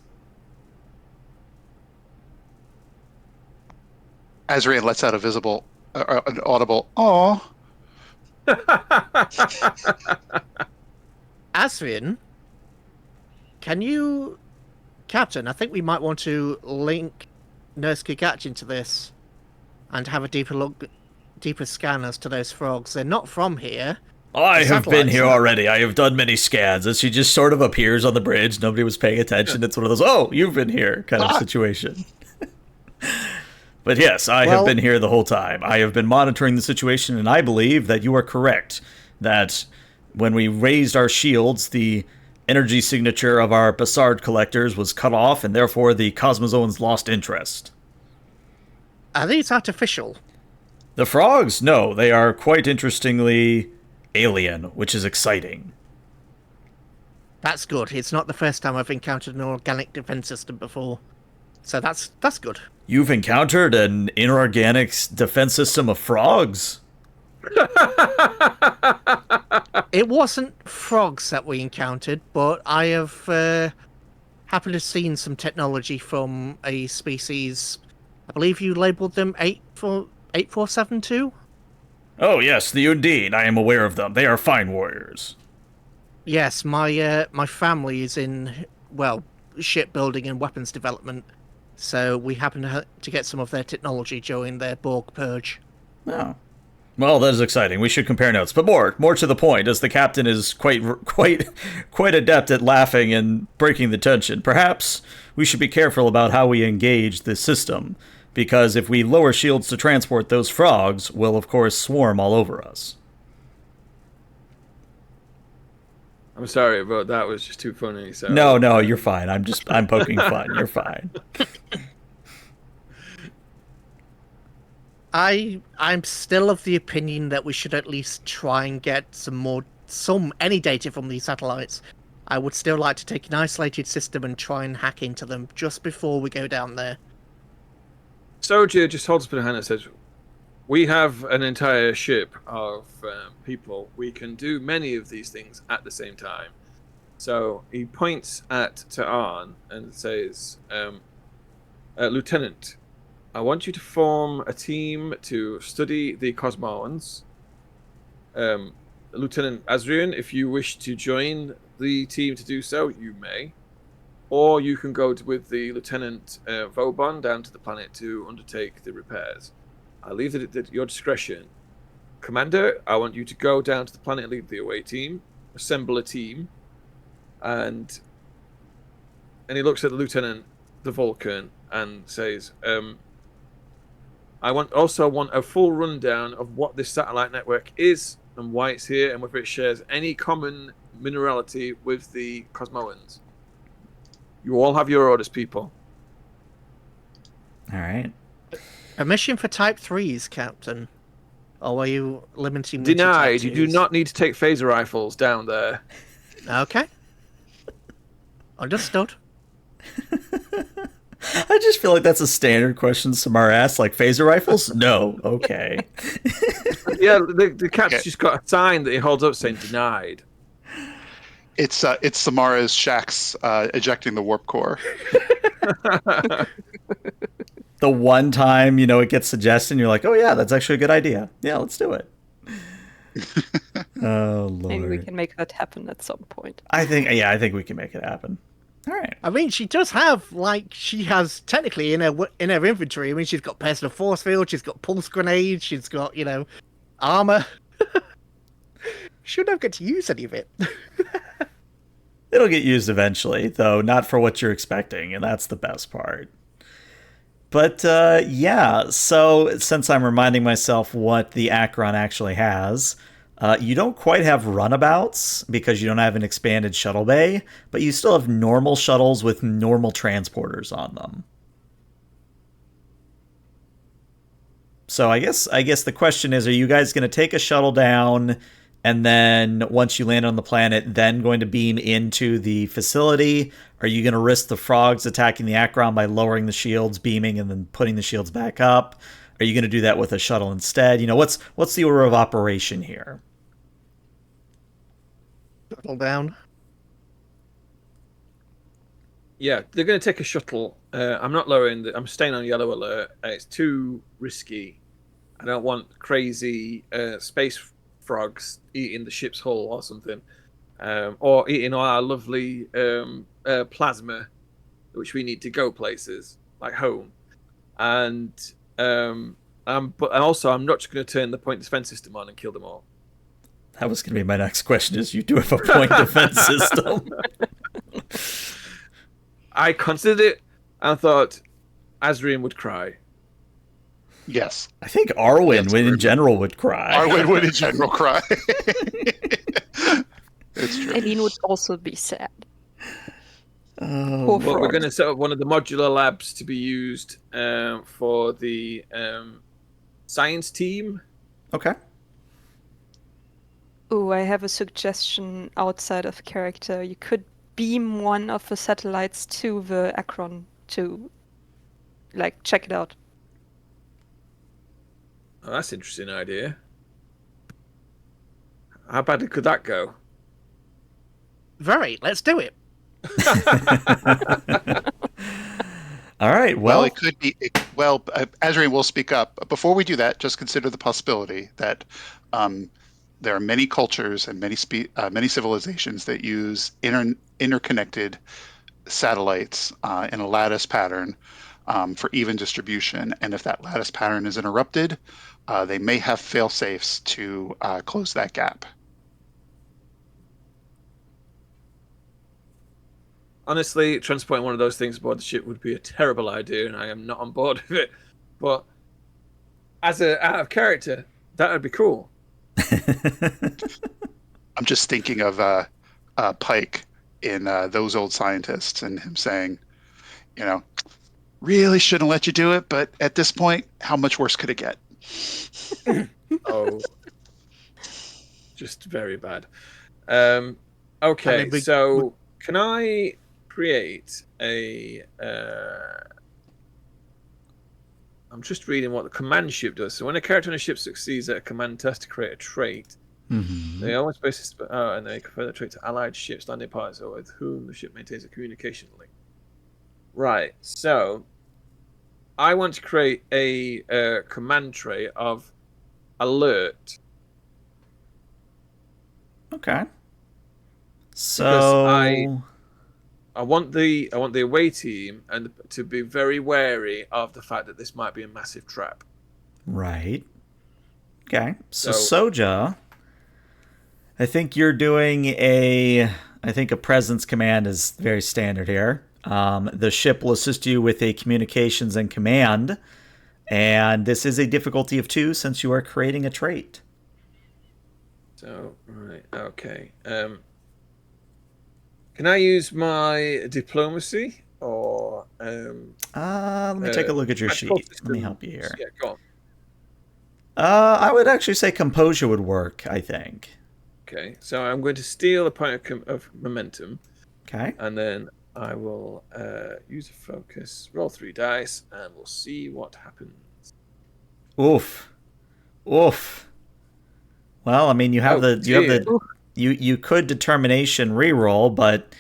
Azrael lets out an audible, "Aw." Asrian, Captain, I think we might want to link Nurse Kigach into this and have a deeper scan as to those frogs. They're not from here, I have been satellites. here already. I have done many scans. And she just sort of appears on the bridge. Nobody was paying attention. It's one of those, oh, you've been here kind of situation. But yes, I have Well- been here the whole time. I have been monitoring the situation, and I believe that you are correct. That when we raised our shields, the energy signature of our Bassard collectors was cut off, and therefore the Cosmozoans lost interest. Are these artificial? The frogs? No, they are quite interestingly alien, which is exciting. That's good. It's not the first time I've encountered an organic defense system before. So that's good. You've encountered an inorganic defense system of frogs? It wasn't frogs that we encountered, but I have happened to have seen some technology from a species. I believe you labelled them 8472? Oh yes, the Undine. I am aware of them. They are fine warriors. Yes, my family is in, well, shipbuilding and weapons development, so we happen to get some of their technology during their Borg purge. Oh. Well, that is exciting. We should compare notes. But more to the point, as the captain is quite adept at laughing and breaking the tension. Perhaps we should be careful about how we engage this system, because if we lower shields to transport those frogs, will of course swarm all over us. I'm sorry, but that was just too funny. So No, you're fine. I'm poking fun. You're fine. I'm still of the opinion that we should at least try and get any data from these satellites. I would still like to take an isolated system and try and hack into them just before we go down there. Soja just holds up her hand and says, "We have an entire ship of people. We can do many of these things at the same time." So he points to Arn and says, "Lieutenant, I want you to form a team to study the Cosmoans. Lieutenant Azrian, if you wish to join the team to do so, you may. Or you can go with the Lieutenant Vobon down to the planet to undertake the repairs. I leave it at your discretion. Commander, I want you to go down to the planet, lead the away team, assemble a team, and he looks at the Lieutenant, the Vulcan, and says, I want a full rundown of what this satellite network is and why it's here and whether it shares any common minerality with the Cosmoans. You all have your orders, people." All right. Permission for Type 3s, Captain? Or are you limiting me to Denied. Type You do 2s? not need to take phaser rifles down there. Okay. Understood. I just feel like that's a standard question Samara asks, like phaser rifles? No. Okay. Yeah, the cat's just got a sign that he holds up saying "denied." It's Samara's Shax ejecting the warp core. The one time, it gets suggested, and you're like, oh yeah, that's actually a good idea. Yeah, let's do it. Oh, Maybe we Lord. can make that happen at some point. I think we can make it happen. All right. I mean, she does have, she has technically in her inventory. I mean, she's got personal force field, she's got pulse grenades, she's got, armor. She'll never get to use any of it. It'll get used eventually, though not for what you're expecting, and that's the best part. But yeah, so since I'm reminding myself what the Acheron actually has, you don't quite have runabouts because you don't have an expanded shuttle bay, but you still have normal shuttles with normal transporters on them. So I guess the question is, are you guys going to take a shuttle down, and then once you land on the planet, then going to beam into the facility? Are you going to risk the frogs attacking the Acheron by lowering the shields, beaming, and then putting the shields back up? Are you going to do that with a shuttle instead? What's the order of operation here? Shuttle down. Yeah, they're going to take a shuttle. I'm not lowering. I'm staying on yellow alert. It's too risky. I don't want crazy space frogs eating the ship's hull or something, or eating all our lovely plasma, which we need to go places like home. But also I'm not just going to turn the point defense system on and kill them all. That was going to be my next question, is you do have a point defense system. I considered it and thought Azrian would cry. Yes. I think Arwen, in general, would cry. Arwen would in general cry. It's true. Eileen would also be sad. Oh, Poor But we're frog. going to set up one of the modular labs to be used for the science team. okay. Ooh, I have a suggestion outside of character. You could beam one of the satellites to the Acheron to, like, check it out. Oh, that's an interesting idea. How badly could that go? Very. Let's do it. All right. Well, Well, it could be. Azrian will speak up. But before we do that, just consider the possibility that there are many cultures and many civilizations that use interconnected satellites in a lattice pattern for even distribution. And if that lattice pattern is interrupted, they may have fail-safes to close that gap. Honestly, transporting one of those things aboard the ship would be a terrible idea, and I am not on board with it. But as out of character, that would be cool. I'm just thinking of Pike in Those Old Scientists and him saying, really shouldn't let you do it, but at this point, how much worse could it get? Oh, just very bad. Okay, so can I create a... I'm just reading what the command ship does. So when a character on a ship succeeds at a command test to create a trait, they always base it, and they confer the trait to allied ships, landing parties, or with whom the ship maintains a communication link. Right, so I want to create a command trait of alert. okay. So I want the away team and to be very wary of the fact that this might be a massive trap. right. Okay. So Soja, I think you're doing a presence command is very standard here. The ship will assist you with a communications and command, and this is a difficulty of 2 since you are creating a trait. So right, okay. Can I use my diplomacy or? Let me take a look at your sheet. Let me help you here. Yeah, go on. I would actually say composure would work, I think. Okay, so I'm going to steal a point of momentum, Okay. and then I will use a focus, roll 3 dice, and we'll see what happens. Oof. Well, I mean, you could determination reroll, but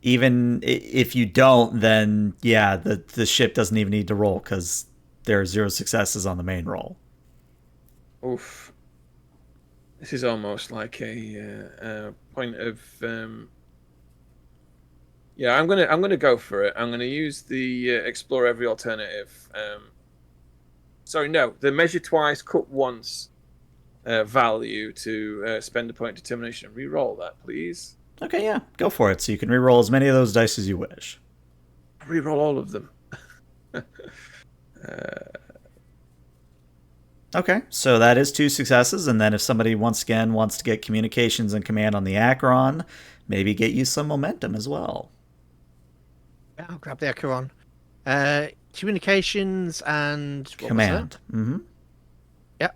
even if you don't, then yeah, the ship doesn't even need to roll because there are 0 successes on the main roll. Oof. This is almost like a point of. Yeah, I'm gonna go for it. I'm gonna use the explore every alternative. Sorry, no, the measure twice, cut once value to spend a point of determination. Reroll that, please. Okay, yeah, go for it. So you can reroll as many of those dice as you wish. Reroll all of them. Okay, so that is 2 successes, and then if somebody once again wants to get communications and command on the Acheron, maybe get you some momentum as well. Yeah, I'll grab the Acheron. Communications and what Command. Mm-hmm. Yep.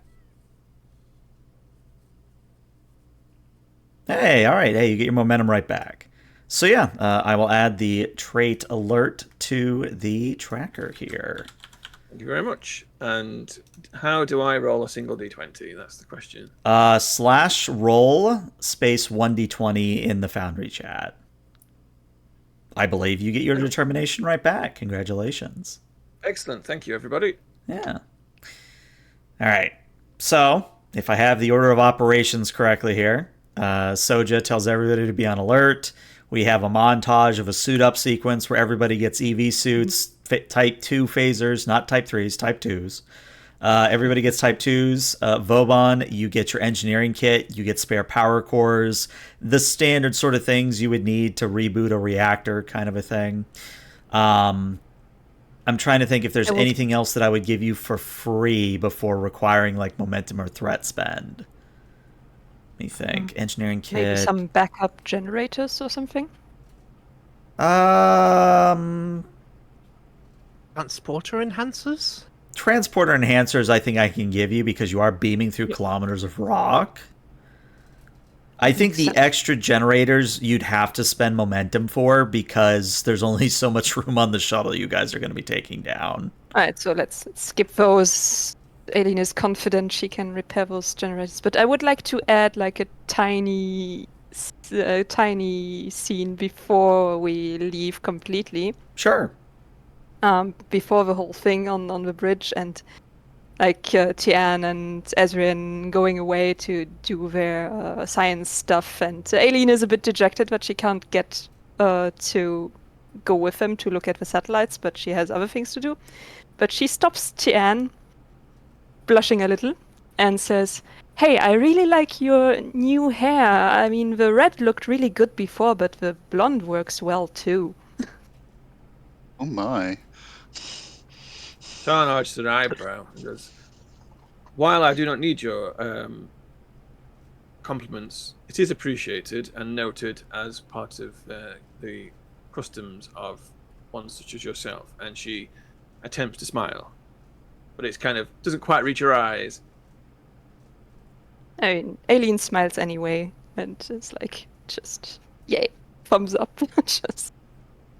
Hey, all right. Hey, you get your momentum right back. So yeah, I will add the trait alert to the tracker here. Thank you very much. And how do I roll a single d20? That's the question. /roll space 1d20 in the Foundry chat. I believe you get your determination right back. Congratulations. Excellent. Thank you, everybody. Yeah. All right. So, if I have the order of operations correctly here, Soja tells everybody to be on alert. We have a montage of a suit-up sequence where everybody gets EV suits, type 2 phasers, not type 3s, type 2s. Everybody gets type 2s. Vauban, you get your engineering kit, you get spare power cores, the standard sort of things you would need to reboot a reactor, kind of a thing. I'm trying to think if there's anything else that I would give you for free before requiring like momentum or threat spend. Let me think. Engineering kit. Maybe some backup generators or something? Transporter enhancers? Transporter enhancers I think I can give you because you are beaming through kilometers of rock. I think the extra generators you'd have to spend momentum for because there's only so much room on the shuttle you guys are going to be taking down. Alright, so let's skip those. Aileen is confident she can repair those generators, but I would like to add like a tiny scene before we leave completely. Sure. Before the whole thing on the bridge, and like Tian and Ezrin going away to do their science stuff, and Aileen is a bit dejected that she can't get to go with them to look at the satellites, but she has other things to do. But she stops Tian, blushing a little, and says, "Hey, I really like your new hair. I mean, the red looked really good before, but the blonde works well too." Oh my. Sean arched an eyebrow and goes, "While I do not need your compliments, it is appreciated and noted as part of the customs of one such as yourself." And she attempts to smile, but it's kind of doesn't quite reach her eyes. I mean, Aileen smiles anyway, and it's like, just, yay, thumbs up. Just.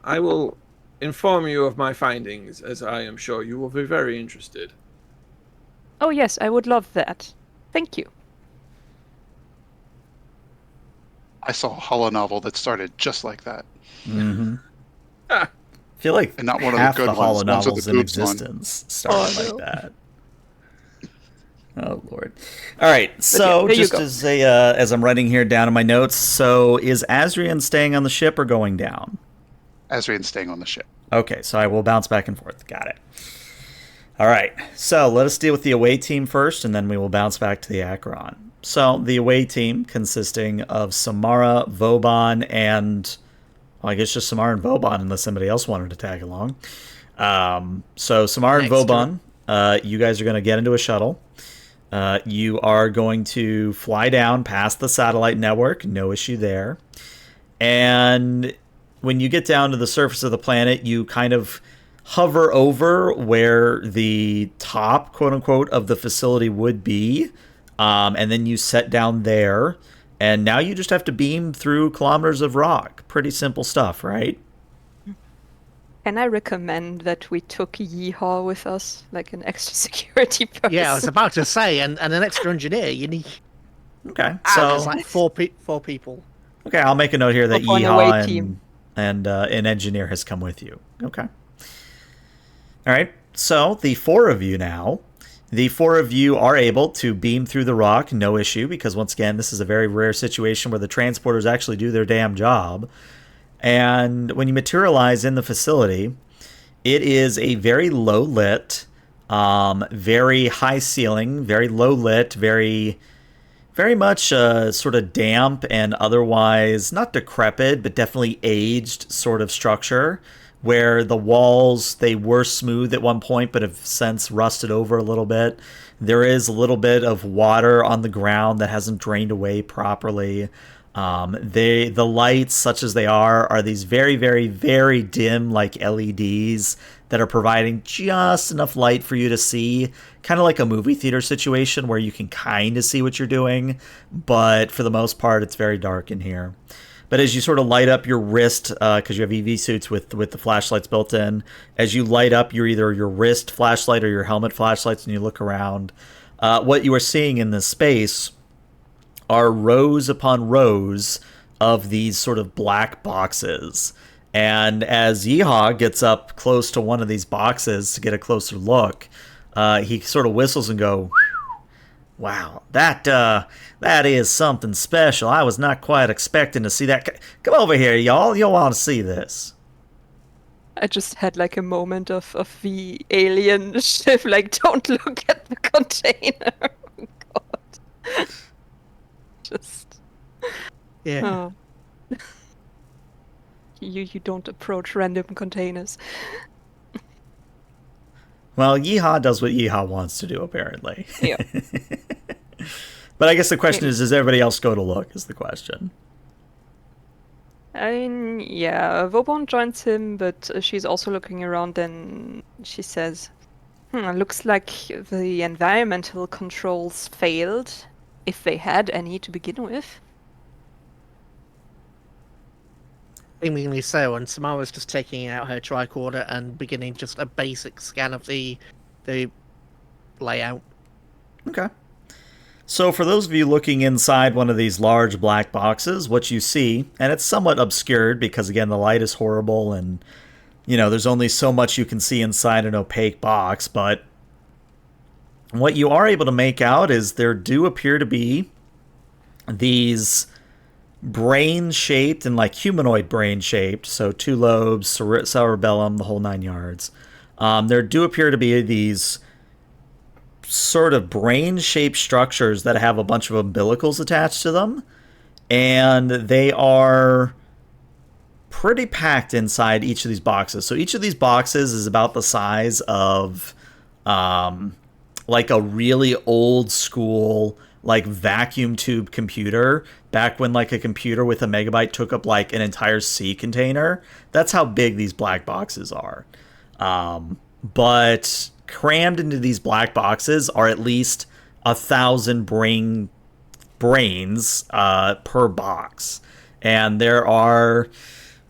I will inform you of my findings, as I am sure you will be very interested. Oh yes, I would love that. Thank you. I saw a holonovel that started just like that. Mm-hmm. I feel like And not one of half the the good ones, ones with holonovels the in boobs on. existence started Oh, like that. Oh Lord! All right, so yeah, there you just go. as I'm writing here down in my notes, so is Azrian staying on the ship or going down? Azrian's staying on the ship. Okay, so I will bounce back and forth. Got it. All right, so let us deal with the away team first, and then we will bounce back to the Acheron. So the away team consisting of Samara, Vauban, and well, I guess just Samara and Vauban, unless somebody else wanted to tag along. So Samara and Vauban, you guys are going to get into a shuttle. You are going to fly down past the satellite network, no issue there. And when you get down to the surface of the planet, you kind of hover over where the top, quote unquote, of the facility would be. And then you set down there. And now you just have to beam through kilometers of rock. Pretty simple stuff, right? Can I recommend that we took Yeehaw with us, like an extra security person? Yeah, I was about to say, and an extra engineer. You need. Okay, There's so like four people. okay, I'll make a note here that Up on a away Yeehaw team. and an engineer has come with you. Okay. All right, so the four of you now. The four of you are able to beam through the rock, no issue, because once again, this is a very rare situation where the transporters actually do their damn job. And when you materialize in the facility, it is a very low lit, very high ceiling, very low lit, very much sort of damp and otherwise not decrepit, but definitely aged sort of structure, where the walls, they were smooth at one point, but have since rusted over a little bit. There is a little bit of water on the ground that hasn't drained away properly. The lights, such as they are these very, very, very dim, like LEDs that are providing just enough light for you to see, kind of like a movie theater situation where you can kind of see what you're doing, but for the most part, it's very dark in here. But as you sort of light up your wrist, because you have EV suits with the flashlights built in, as you light up either your wrist flashlight or your helmet flashlights and you look around, what you are seeing in this space are rows upon rows of these sort of black boxes. And as Yeehaw gets up close to one of these boxes to get a closer look, he sort of whistles and goes, "Wow, that is something special. I was not quite expecting to see that. Come over here, y'all. You'll want to see this." I just had like a moment of the alien ship, like, don't look at the container. Oh, God. Just, Yeah. oh. You don't approach random containers. Well, Yeehaw does what Yeehaw wants to do, apparently. Yeah. But I guess the question is, does everybody else go to look, is the question. I mean, yeah, Vauban joins him, but she's also looking around, and she says, looks like the environmental controls failed, if they had any to begin with. Seemingly so, and Samara's just taking out her tricorder and beginning just a basic scan of the layout. Okay. So for those of you looking inside one of these large black boxes, what you see, and it's somewhat obscured because, again, the light is horrible and, there's only so much you can see inside an opaque box, but what you are able to make out is there do appear to be these brain-shaped and like humanoid brain-shaped, so 2 lobes, cerebellum, the whole 9 yards. There do appear to be these sort of brain-shaped structures that have a bunch of umbilicals attached to them, and they are pretty packed inside each of these boxes. So each of these boxes is about the size of like a really old school like vacuum tube computer, back when like a computer with a megabyte took up like an entire sea container. That's how big these black boxes are. But crammed into these black boxes are at least 1,000 brains per box. And there are,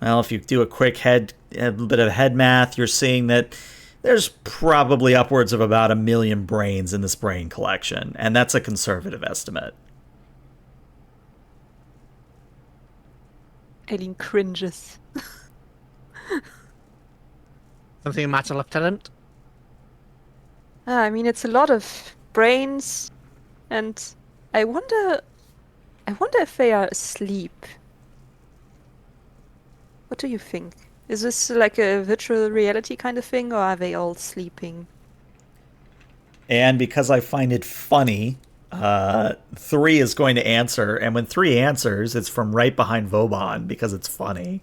well, if you do a bit of head math, you're seeing that there's probably upwards of about 1 million brains in this brain collection. And that's a conservative estimate. Aileen cringes. Something the matter, Lieutenant? I mean, it's a lot of brains, and I wonder if they are asleep. What do you think? Is this like a virtual reality kind of thing, or are they all sleeping? And because I find it funny, 3 is going to answer, and when 3 answers, it's from right behind Vauban because it's funny.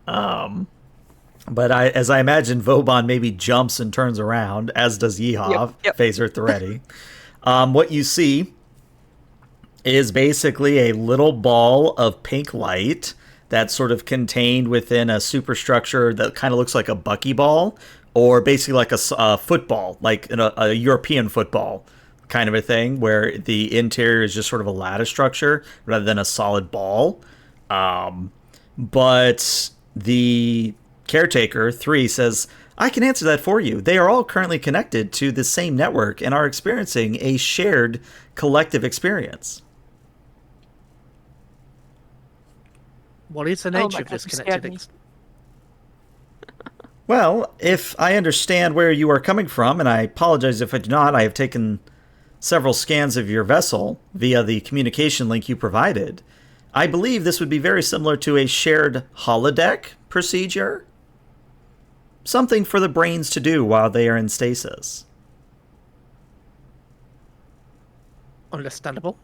But as I imagine, Vauban maybe jumps and turns around, as does Yeehaw, Yep. Phaser at the ready. What you see is basically a little ball of pink light that's sort of contained within a superstructure that kind of looks like a buckyball, or basically like a football, like a European football kind of a thing, where the interior is just sort of a lattice structure rather than a solid ball. But the caretaker, 3, says, I can answer that for you. They are all currently connected to the same network and are experiencing a shared collective experience. What is the Oh nature my of this God, you connected? scared me. Well, if I understand where you are coming from, and I apologize if I do not, I have taken several scans of your vessel via the communication link you provided. I believe this would be very similar to a shared holodeck procedure. Something for the brains to do while they are in stasis. Understandable.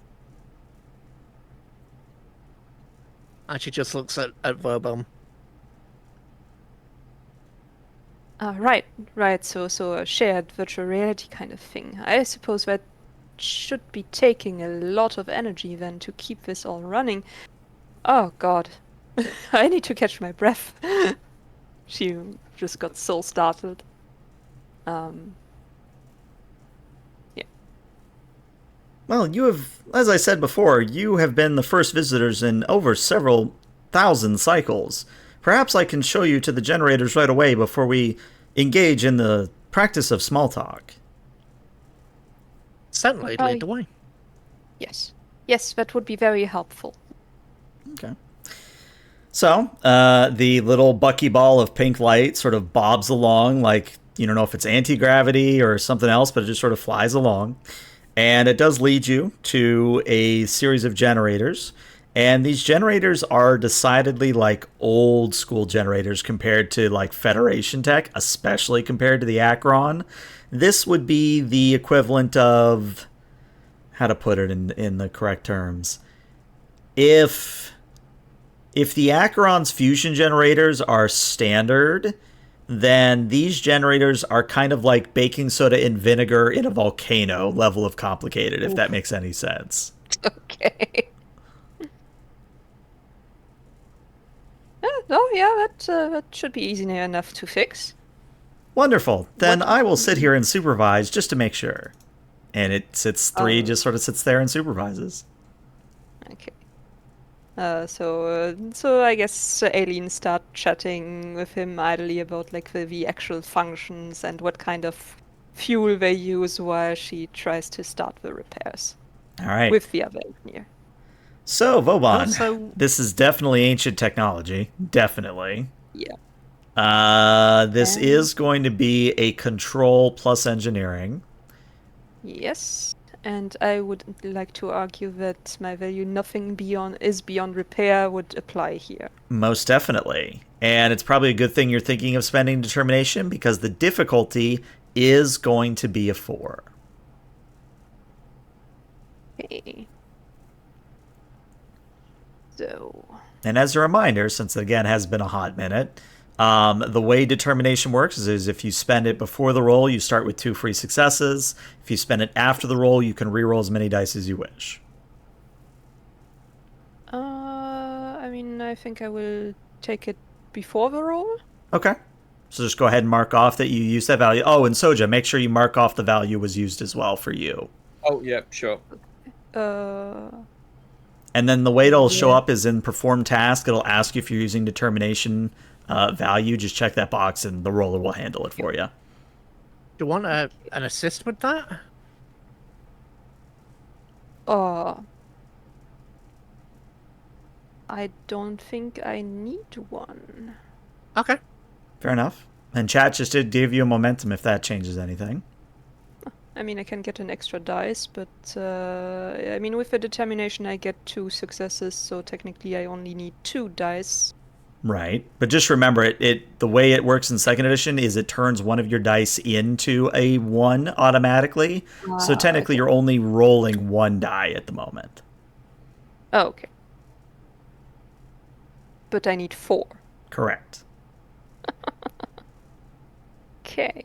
And she just looks at Vauban. Right. So a shared virtual reality kind of thing. I suppose that should be taking a lot of energy then to keep this all running. Oh God, I need to catch my breath. She just got so startled. Yeah. Well, you have, as I said before, you have been the first visitors in over several thousand cycles. Perhaps I can show you to the generators right away before we engage in the practice of small talk. Certainly, lead the way. Yes, that would be very helpful. Okay. So, the little buckyball of pink light sort of bobs along like, you don't know if it's anti-gravity or something else, but it just sort of flies along. And it does lead you to a series of generators. And these generators are decidedly like old school generators compared to like Federation tech, especially compared to the Acheron. This would be the equivalent of, how to put it in the correct terms. If the Acheron's fusion generators are standard, then these generators are kind of like baking soda and vinegar in a volcano level of complicated, if that makes any sense. Okay. Oh, yeah, that should be easy enough to fix. Wonderful. Then I will sit here and supervise just to make sure. And it sits three, just sort of sits there and supervises. Okay. So I guess Aileen start chatting with him idly about like the actual functions and what kind of fuel they use while she tries to start the repairs. All right. With the other engineer. So, Vauban, Also- this is definitely ancient technology. Definitely. Yeah. This is going to be a control plus engineering. Yes. And I would like to argue that my value nothing beyond repair would apply here. Most definitely. And it's probably a good thing you're thinking of spending determination because the difficulty is going to be a 4. Okay. So. And as a reminder, since it again has been a hot minute, the way determination works is if you spend it before the roll, you start with 2 free successes. If you spend it after the roll, you can reroll as many dice as you wish. I mean, I think I will take it before the roll. Okay. So just go ahead and mark off that you used that value. Oh, and Soja, make sure you mark off the value was used as well for you. Oh, yeah, sure. And then the way it'll show up is in perform task. It'll ask you if you're using determination value. Just check that box and the roller will handle it for you. Do you want an assist with that? I don't think I need one. Okay. Fair enough. And chat just did give you a momentum if that changes anything. I mean, I can get an extra dice, but I mean, with the determination, I get 2 successes, so technically I only need 2 dice. Right. But just remember, the way it works in 2nd edition is it turns one of your dice into a 1 automatically. So technically you're only rolling 1 die at the moment. Oh, okay. But I need 4. Correct. Okay.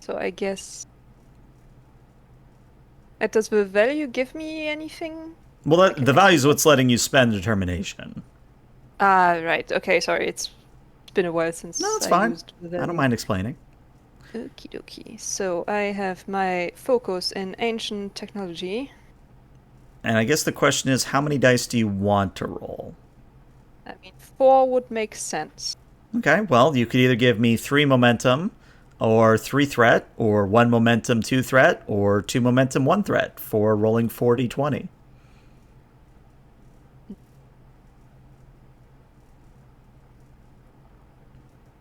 So I guess... does the value give me anything? Well, the value is what's letting you spend determination. Right. Okay, sorry. It's been a while since No, it's I fine. used the I don't mind explaining. Okie dokie. So I have my focus in ancient technology. And I guess the question is, how many dice do you want to roll? I mean, 4 would make sense. Okay, well, you could either give me 3 momentum, or 3 threat, or 1 momentum, 2 threat, or 2 momentum, 1 threat for rolling 4d20.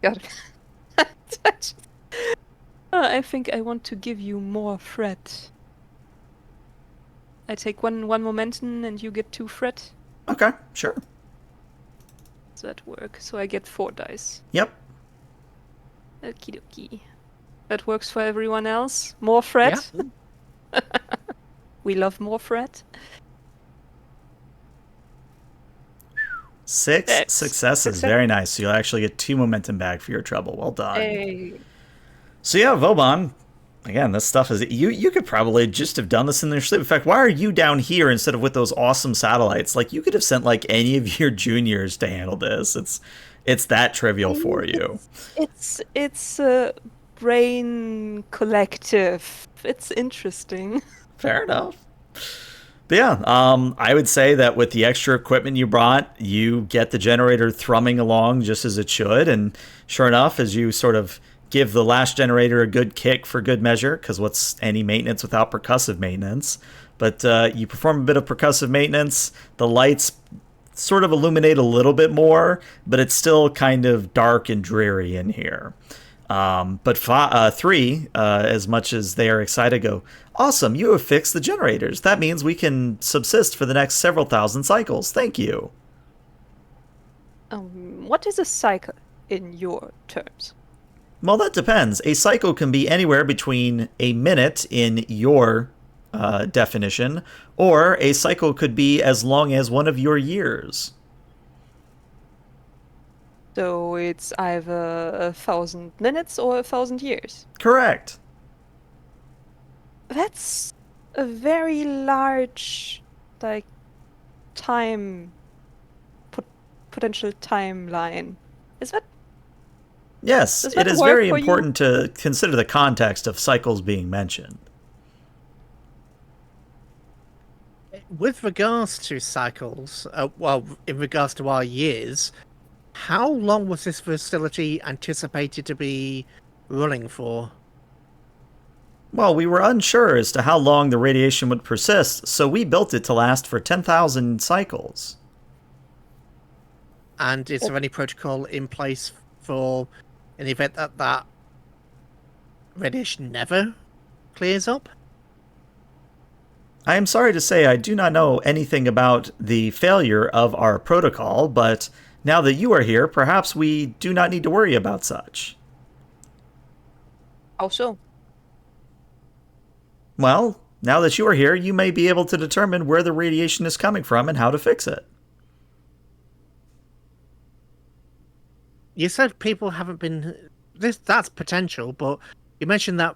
God. I think I want to give you more threat. I take one momentum and you get 2 threat. Okay, sure. Does that work? So I get 4 dice. Yep. Okie dokie. That works for everyone else? More threat? Yeah. We love more threat. 6 Six. successes. Very nice. So you'll actually get 2 momentum back for your trouble. Well done. Hey. So yeah, Vauban, again, this stuff is... You could probably just have done this in your sleep. In fact, why are you down here instead of with those awesome satellites? Like, you could have sent, like, any of your juniors to handle this. It's that trivial for you. It's a brain collective. It's interesting. Fair enough. But yeah, I would say that with the extra equipment you brought, you get the generator thrumming along just as it should. And sure enough, as you sort of give the last generator a good kick for good measure, because what's any maintenance without percussive maintenance? But you perform a bit of percussive maintenance, the lights sort of illuminate a little bit more, but it's still kind of dark and dreary in here. But 3, as much as they are excited, go, awesome, you have fixed the generators. That means we can subsist for the next several thousand cycles. Thank you. What is a cycle in your terms? Well, that depends. A cycle can be anywhere between a minute in your definition, or a cycle could be as long as one of your years. So it's either 1,000 minutes or 1,000 years. Correct. That's a very large, like, time potential timeline. Is that? Yes, Does it that is work very for you? important to consider the context of cycles being mentioned. With regards to cycles, well, in regards to our years, how long was this facility anticipated to be running for? Well, we were unsure as to how long the radiation would persist, so we built it to last for 10,000 cycles. And is there any protocol in place for an event that radiation never clears up? I am sorry to say I do not know anything about the failure of our protocol, but now that you are here, perhaps we do not need to worry about such. How so? Well, now that you are here, you may be able to determine where the radiation is coming from and how to fix it. You said people haven't been... That's potential, but you mentioned that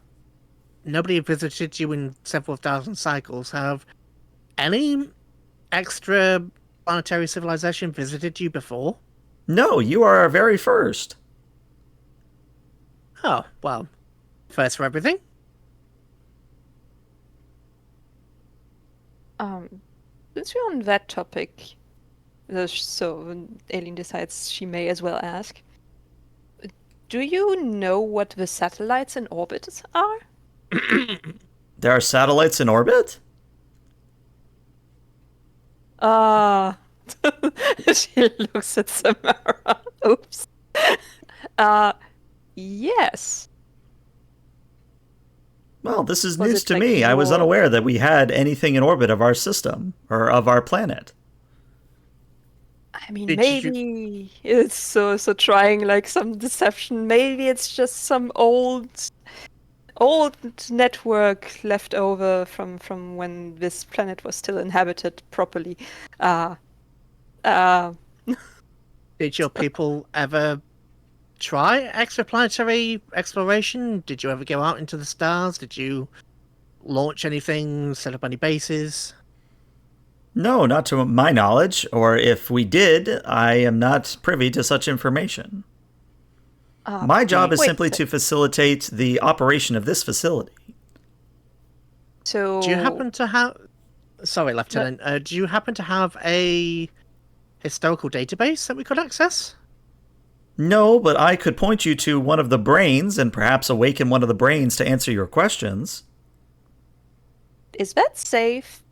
nobody visited you in several thousand cycles. Have any extra planetary civilization visited you before? No, you are our very first. Oh, well, first for everything. Since we're on that topic, so Aileen decides she may as well ask. Do you know what the satellites in orbit are? There are satellites in orbit? She looks at Samara. Oops. Yes. Well, this is Was news it to like me. I was your- unaware that we had anything in orbit of our system, or of our planet. I mean, Did maybe it's so trying like some deception. Maybe it's just some old network left over from when this planet was still inhabited properly. Did your people ever try extraplanetary exploration? Did you ever go out into the stars? Did you launch anything, set up any bases? No, not to my knowledge, or if we did, I am not privy to such information. My job is wait, simply to facilitate the operation of this facility. So Do you happen to have... Sorry, Lieutenant. Do you happen to have a historical database that we could access? No, but I could point you to one of the brains and perhaps awaken one of the brains to answer your questions. is that safe?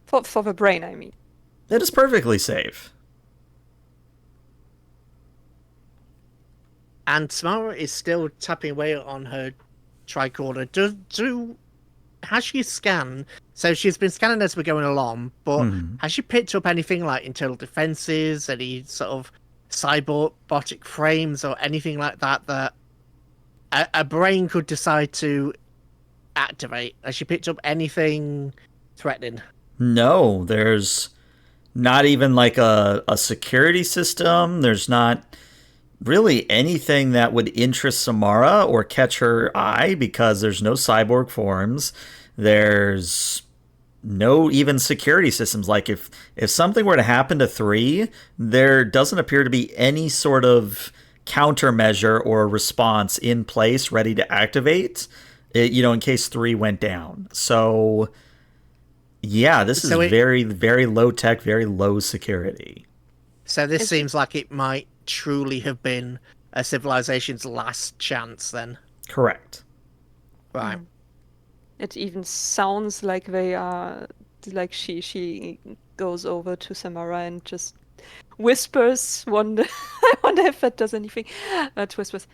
For the brain, I mean. It is perfectly safe. And Samara is still tapping away on her tricorder. Has she scanned? So she's been scanning as we're going along, but has she picked up anything like internal defenses, any sort of cyberbotic frames or anything like that a brain could decide to activate? Has she picked up anything threatening? No, there's not even like a security system. There's not really anything that would interest Samara or catch her eye because there's no cyborg forms. There's no even security systems. Like if something were to happen to 3, there doesn't appear to be any sort of countermeasure or response in place ready to activate, in case 3 went down. So yeah, this is very, very low tech, very low security. So this seems like it might truly have been a civilization's last chance then. Correct. Right. It even sounds like they are like she goes over to Samara and just whispers. I wonder if that does anything. Whispers.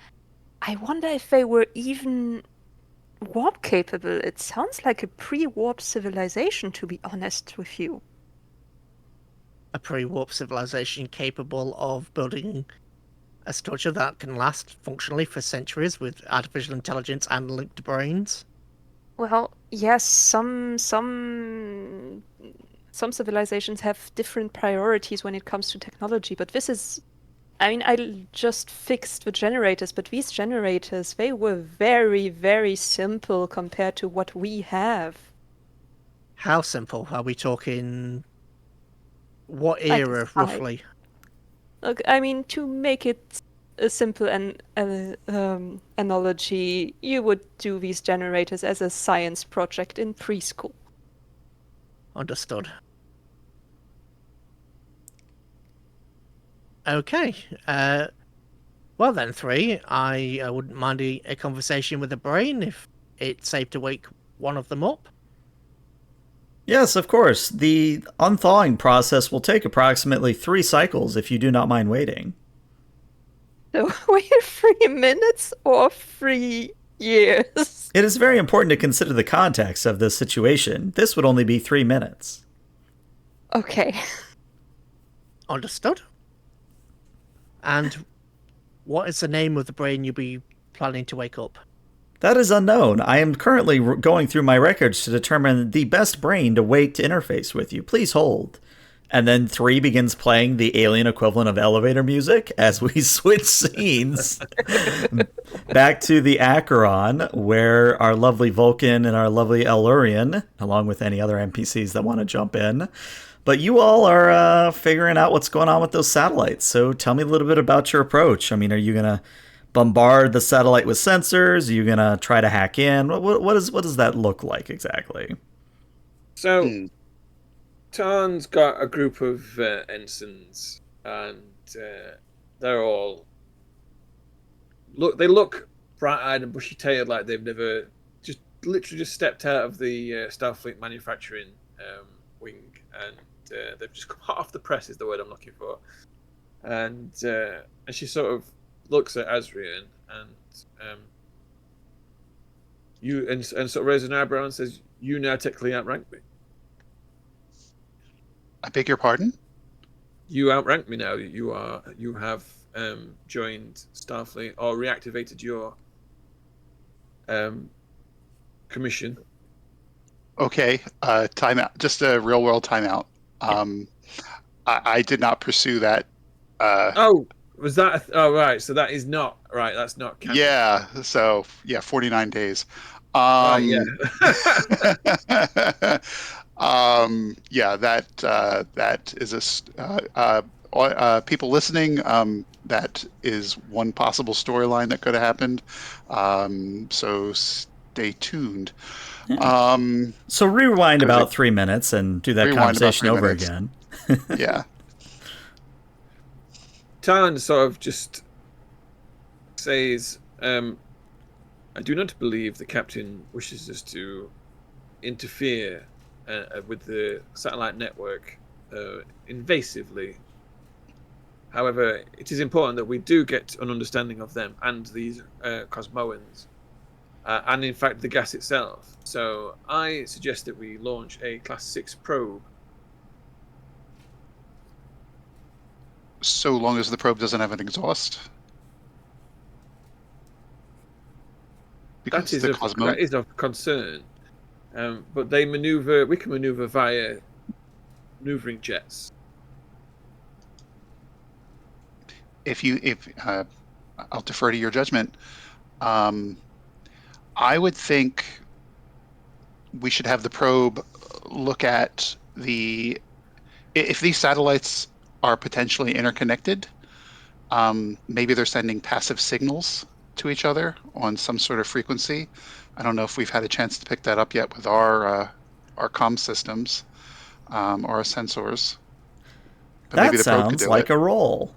I wonder if they were even warp capable. It sounds like a pre-warp civilization, to be honest with you. A pre-warp civilization capable of building a structure that can last functionally for centuries with artificial intelligence and linked brains. Well, yes, some civilizations have different priorities when it comes to technology, but this is, I mean, I just fixed the generators, but these generators, they were very, very simple compared to what we have. How simple are we talking? What Like era, a side. roughly? Look, I mean, to make it a simple analogy, you would do these generators as a science project in preschool. Understood. Okay. Well then, three. I wouldn't mind a conversation with the brain if it's safe to wake one of them up. Yes, of course. The unthawing process will take approximately 3 cycles if you do not mind waiting. So wait 3 minutes or 3 years? It is very important to consider the context of this situation. This would only be 3 minutes. Okay. Understood. And what is the name of the brain you'll be planning to wake up? That is unknown. I am currently going through my records to determine the best brain to wake to interface with you. Please hold. And then 3 begins playing the alien equivalent of elevator music as we switch scenes back to the Acheron, where our lovely Vulcan and our lovely Elurian, along with any other NPCs that want to jump in. But you all are figuring out what's going on with those satellites. So tell me a little bit about your approach. I mean, are you going to bombard the satellite with sensors? Are you going to try to hack in? What does that look like exactly? So, Tarn's got a group of ensigns, and they're all look bright-eyed and bushy-tailed, like they've never literally just stepped out of the Starfleet manufacturing wing, and they've just come hot off the press is the word I'm looking for. And she sort of looks at Asrian and sort of raises an eyebrow and says, "You now technically outrank me. I beg your pardon? You outrank me now. You have joined Starfleet or reactivated your commission." Okay, timeout. Just a real world timeout. I did not pursue that. Oh, was that? Right. So that is not right. That's not canon. Yeah. So 49 days. Right, yeah. Yeah. That is people listening. That is one possible storyline that could have happened. So stay tuned. Yeah. So rewind about 3 minutes and do that conversation over again. Yeah. Tarn sort of just says, "I do not believe the captain wishes us to interfere with the satellite network invasively. However, it is important that we do get an understanding of them and these Cosmoans, and in fact the gas itself. So I suggest that we launch a Class 6 probe." So long as the probe doesn't have an exhaust. That is of concern. But they maneuver. We can maneuver via maneuvering jets. If I'll defer to your judgment. I would think we should have the probe look at if these satellites are potentially interconnected. Maybe they're sending passive signals to each other on some sort of frequency. I don't know if we've had a chance to pick that up yet with our comm systems or our sensors. But That maybe the probe could sounds do like it. a roll.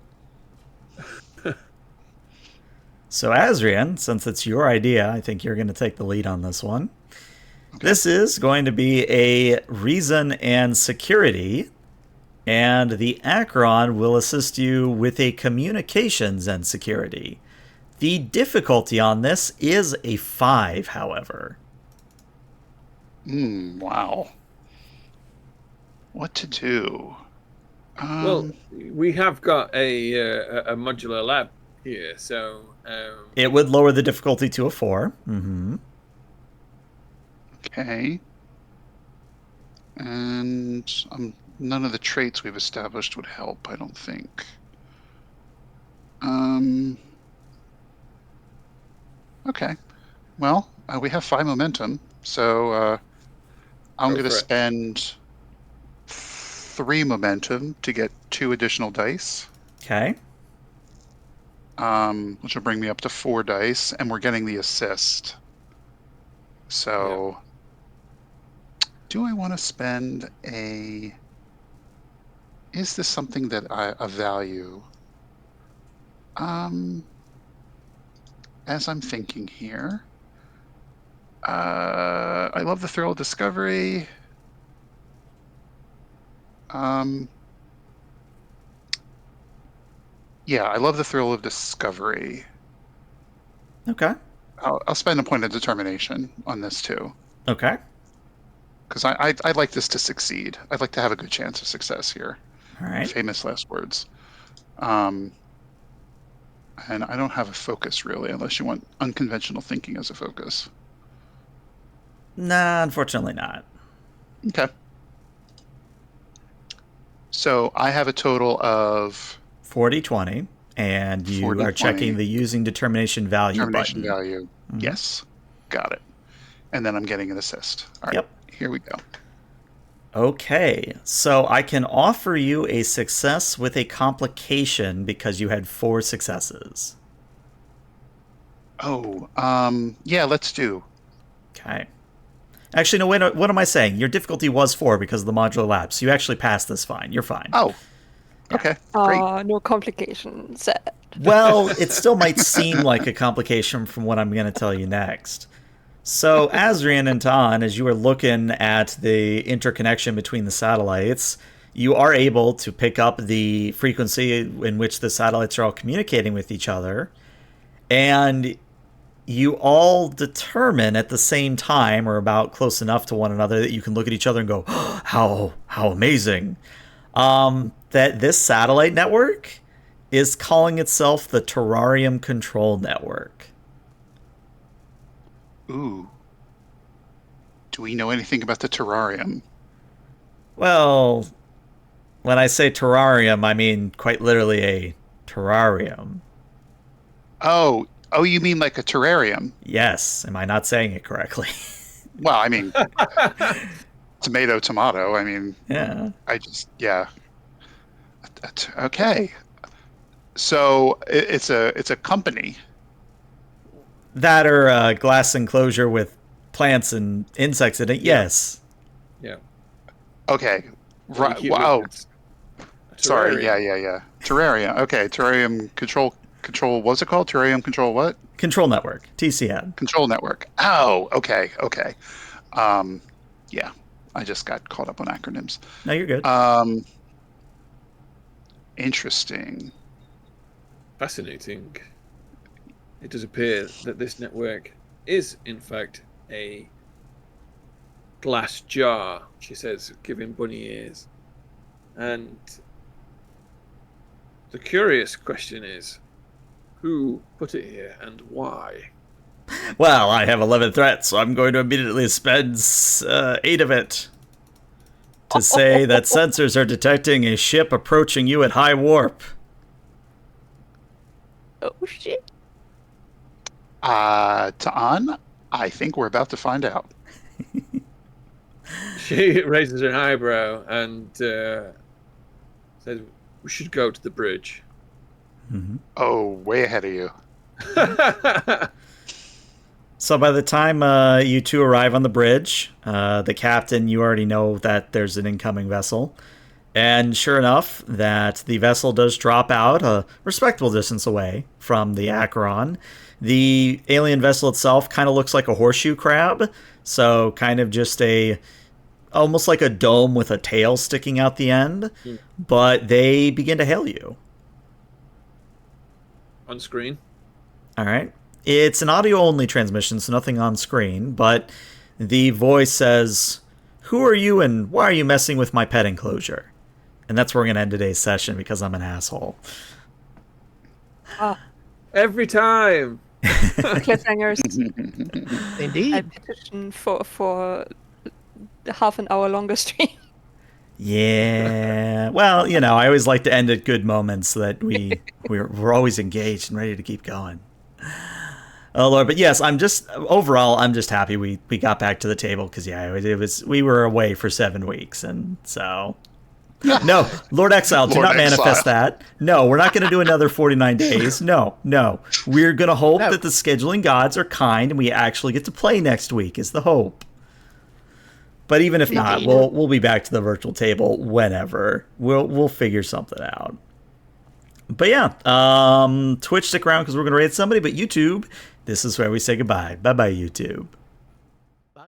So Asrian, since it's your idea, I think you're going to take the lead on this one. Okay. This is going to be a reason and security, and the Acheron will assist you with a communications and security. The difficulty on this is a 5, however. Wow. What to do? Well, we have got a modular lab here, so It would lower the difficulty to a 4. Mm-hmm. Okay. And none of the traits we've established would help, I don't think. Okay. Well, we have 5 momentum, so I'm going to spend 3 momentum to get 2 additional dice. Okay. Which will bring me up to 4 dice, and we're getting the assist. So, do I want to spend a... Is this something that I value? As I'm thinking here, I love the thrill of discovery. Yeah, I love the thrill of discovery. Okay. I'll spend a point of determination on this too. Okay. Because I'd like this to succeed. I'd like to have a good chance of success here. All right. Famous last words. And I don't have a focus really, unless you want unconventional thinking as a focus. Nah, unfortunately not. Okay. So I have a total of 40-20, and you 40, are checking 20. the using determination value Determination button. value. Mhm. Yes. Got it. And then I'm getting an assist. All right. Yep. Here we go. Okay, so I can offer you a success with a complication because you had 4 successes. Oh, yeah, let's do. Okay. Actually, no, wait, what am I saying? Your difficulty was 4 because of the modular lab, so you actually passed this fine. You're fine. Oh, okay, great. No complications. Sad. Well, it still might seem like a complication from what I'm going to tell you next. So, Azrian and Tan, as you are looking at the interconnection between the satellites, you are able to pick up the frequency in which the satellites are all communicating with each other, and you all determine at the same time, or about close enough to one another, that you can look at each other and go, oh, how amazing, that this satellite network is calling itself the Terrarium Control Network. Ooh. Do we know anything about the terrarium? Well, when I say terrarium, I mean quite literally a terrarium. Oh, you mean like a terrarium? Yes. Am I not saying it correctly? Well, I mean, tomato. I mean, Yeah. yeah. Okay. So it's a company. That or a glass enclosure with plants and insects in it, yes. Yeah. Okay. Right. Keep Wow. looking at a Sorry. terrarium. Yeah. Terrarium. Okay. Terrarium control. What's it called? Terrarium control what? Control network, TCN. Control network. Oh, okay. Yeah. I just got caught up on acronyms. No, you're good. Interesting. Fascinating. It does appear that this network is, in fact, a glass jar, she says, giving bunny ears. And the curious question is, who put it here and why? Well, I have 11 threats, so I'm going to immediately spend 8 of it to say that sensors are detecting a ship approaching you at high warp. Oh shit. Ta'an, I think we're about to find out. She raises her eyebrow and says, we should go to the bridge. Mm-hmm. Oh, way ahead of you. So by the time you two arrive on the bridge, the captain, you already know that there's an incoming vessel. And sure enough, that the vessel does drop out a respectable distance away from the Acheron. The alien vessel itself kind of looks like a horseshoe crab. So kind of just almost like a dome with a tail sticking out the end. But they begin to hail you. On screen? All right. It's an audio-only transmission, so nothing on screen, but the voice says, "Who are you and why are you messing with my pet enclosure?" And that's where we're going to end today's session because I'm an asshole. Every time. Cliffhangers. I Indeed. petition for a half an hour longer stream. Yeah. Well, you know, I always like to end at good moments so that we're always engaged and ready to keep going. Oh Lord, but yes, I'm just happy we got back to the table because we were away for 7 weeks, and so no, Lord Exile, do not manifest that. No, we're not going to do another 49 days. No, we're going to hope that the scheduling gods are kind and we actually get to play next week. Is the hope. But even if not, we'll be back to the virtual table whenever. We'll figure something out. But yeah, Twitch, stick around because we're going to raid somebody. But YouTube, this is where we say goodbye. Bye-bye, YouTube.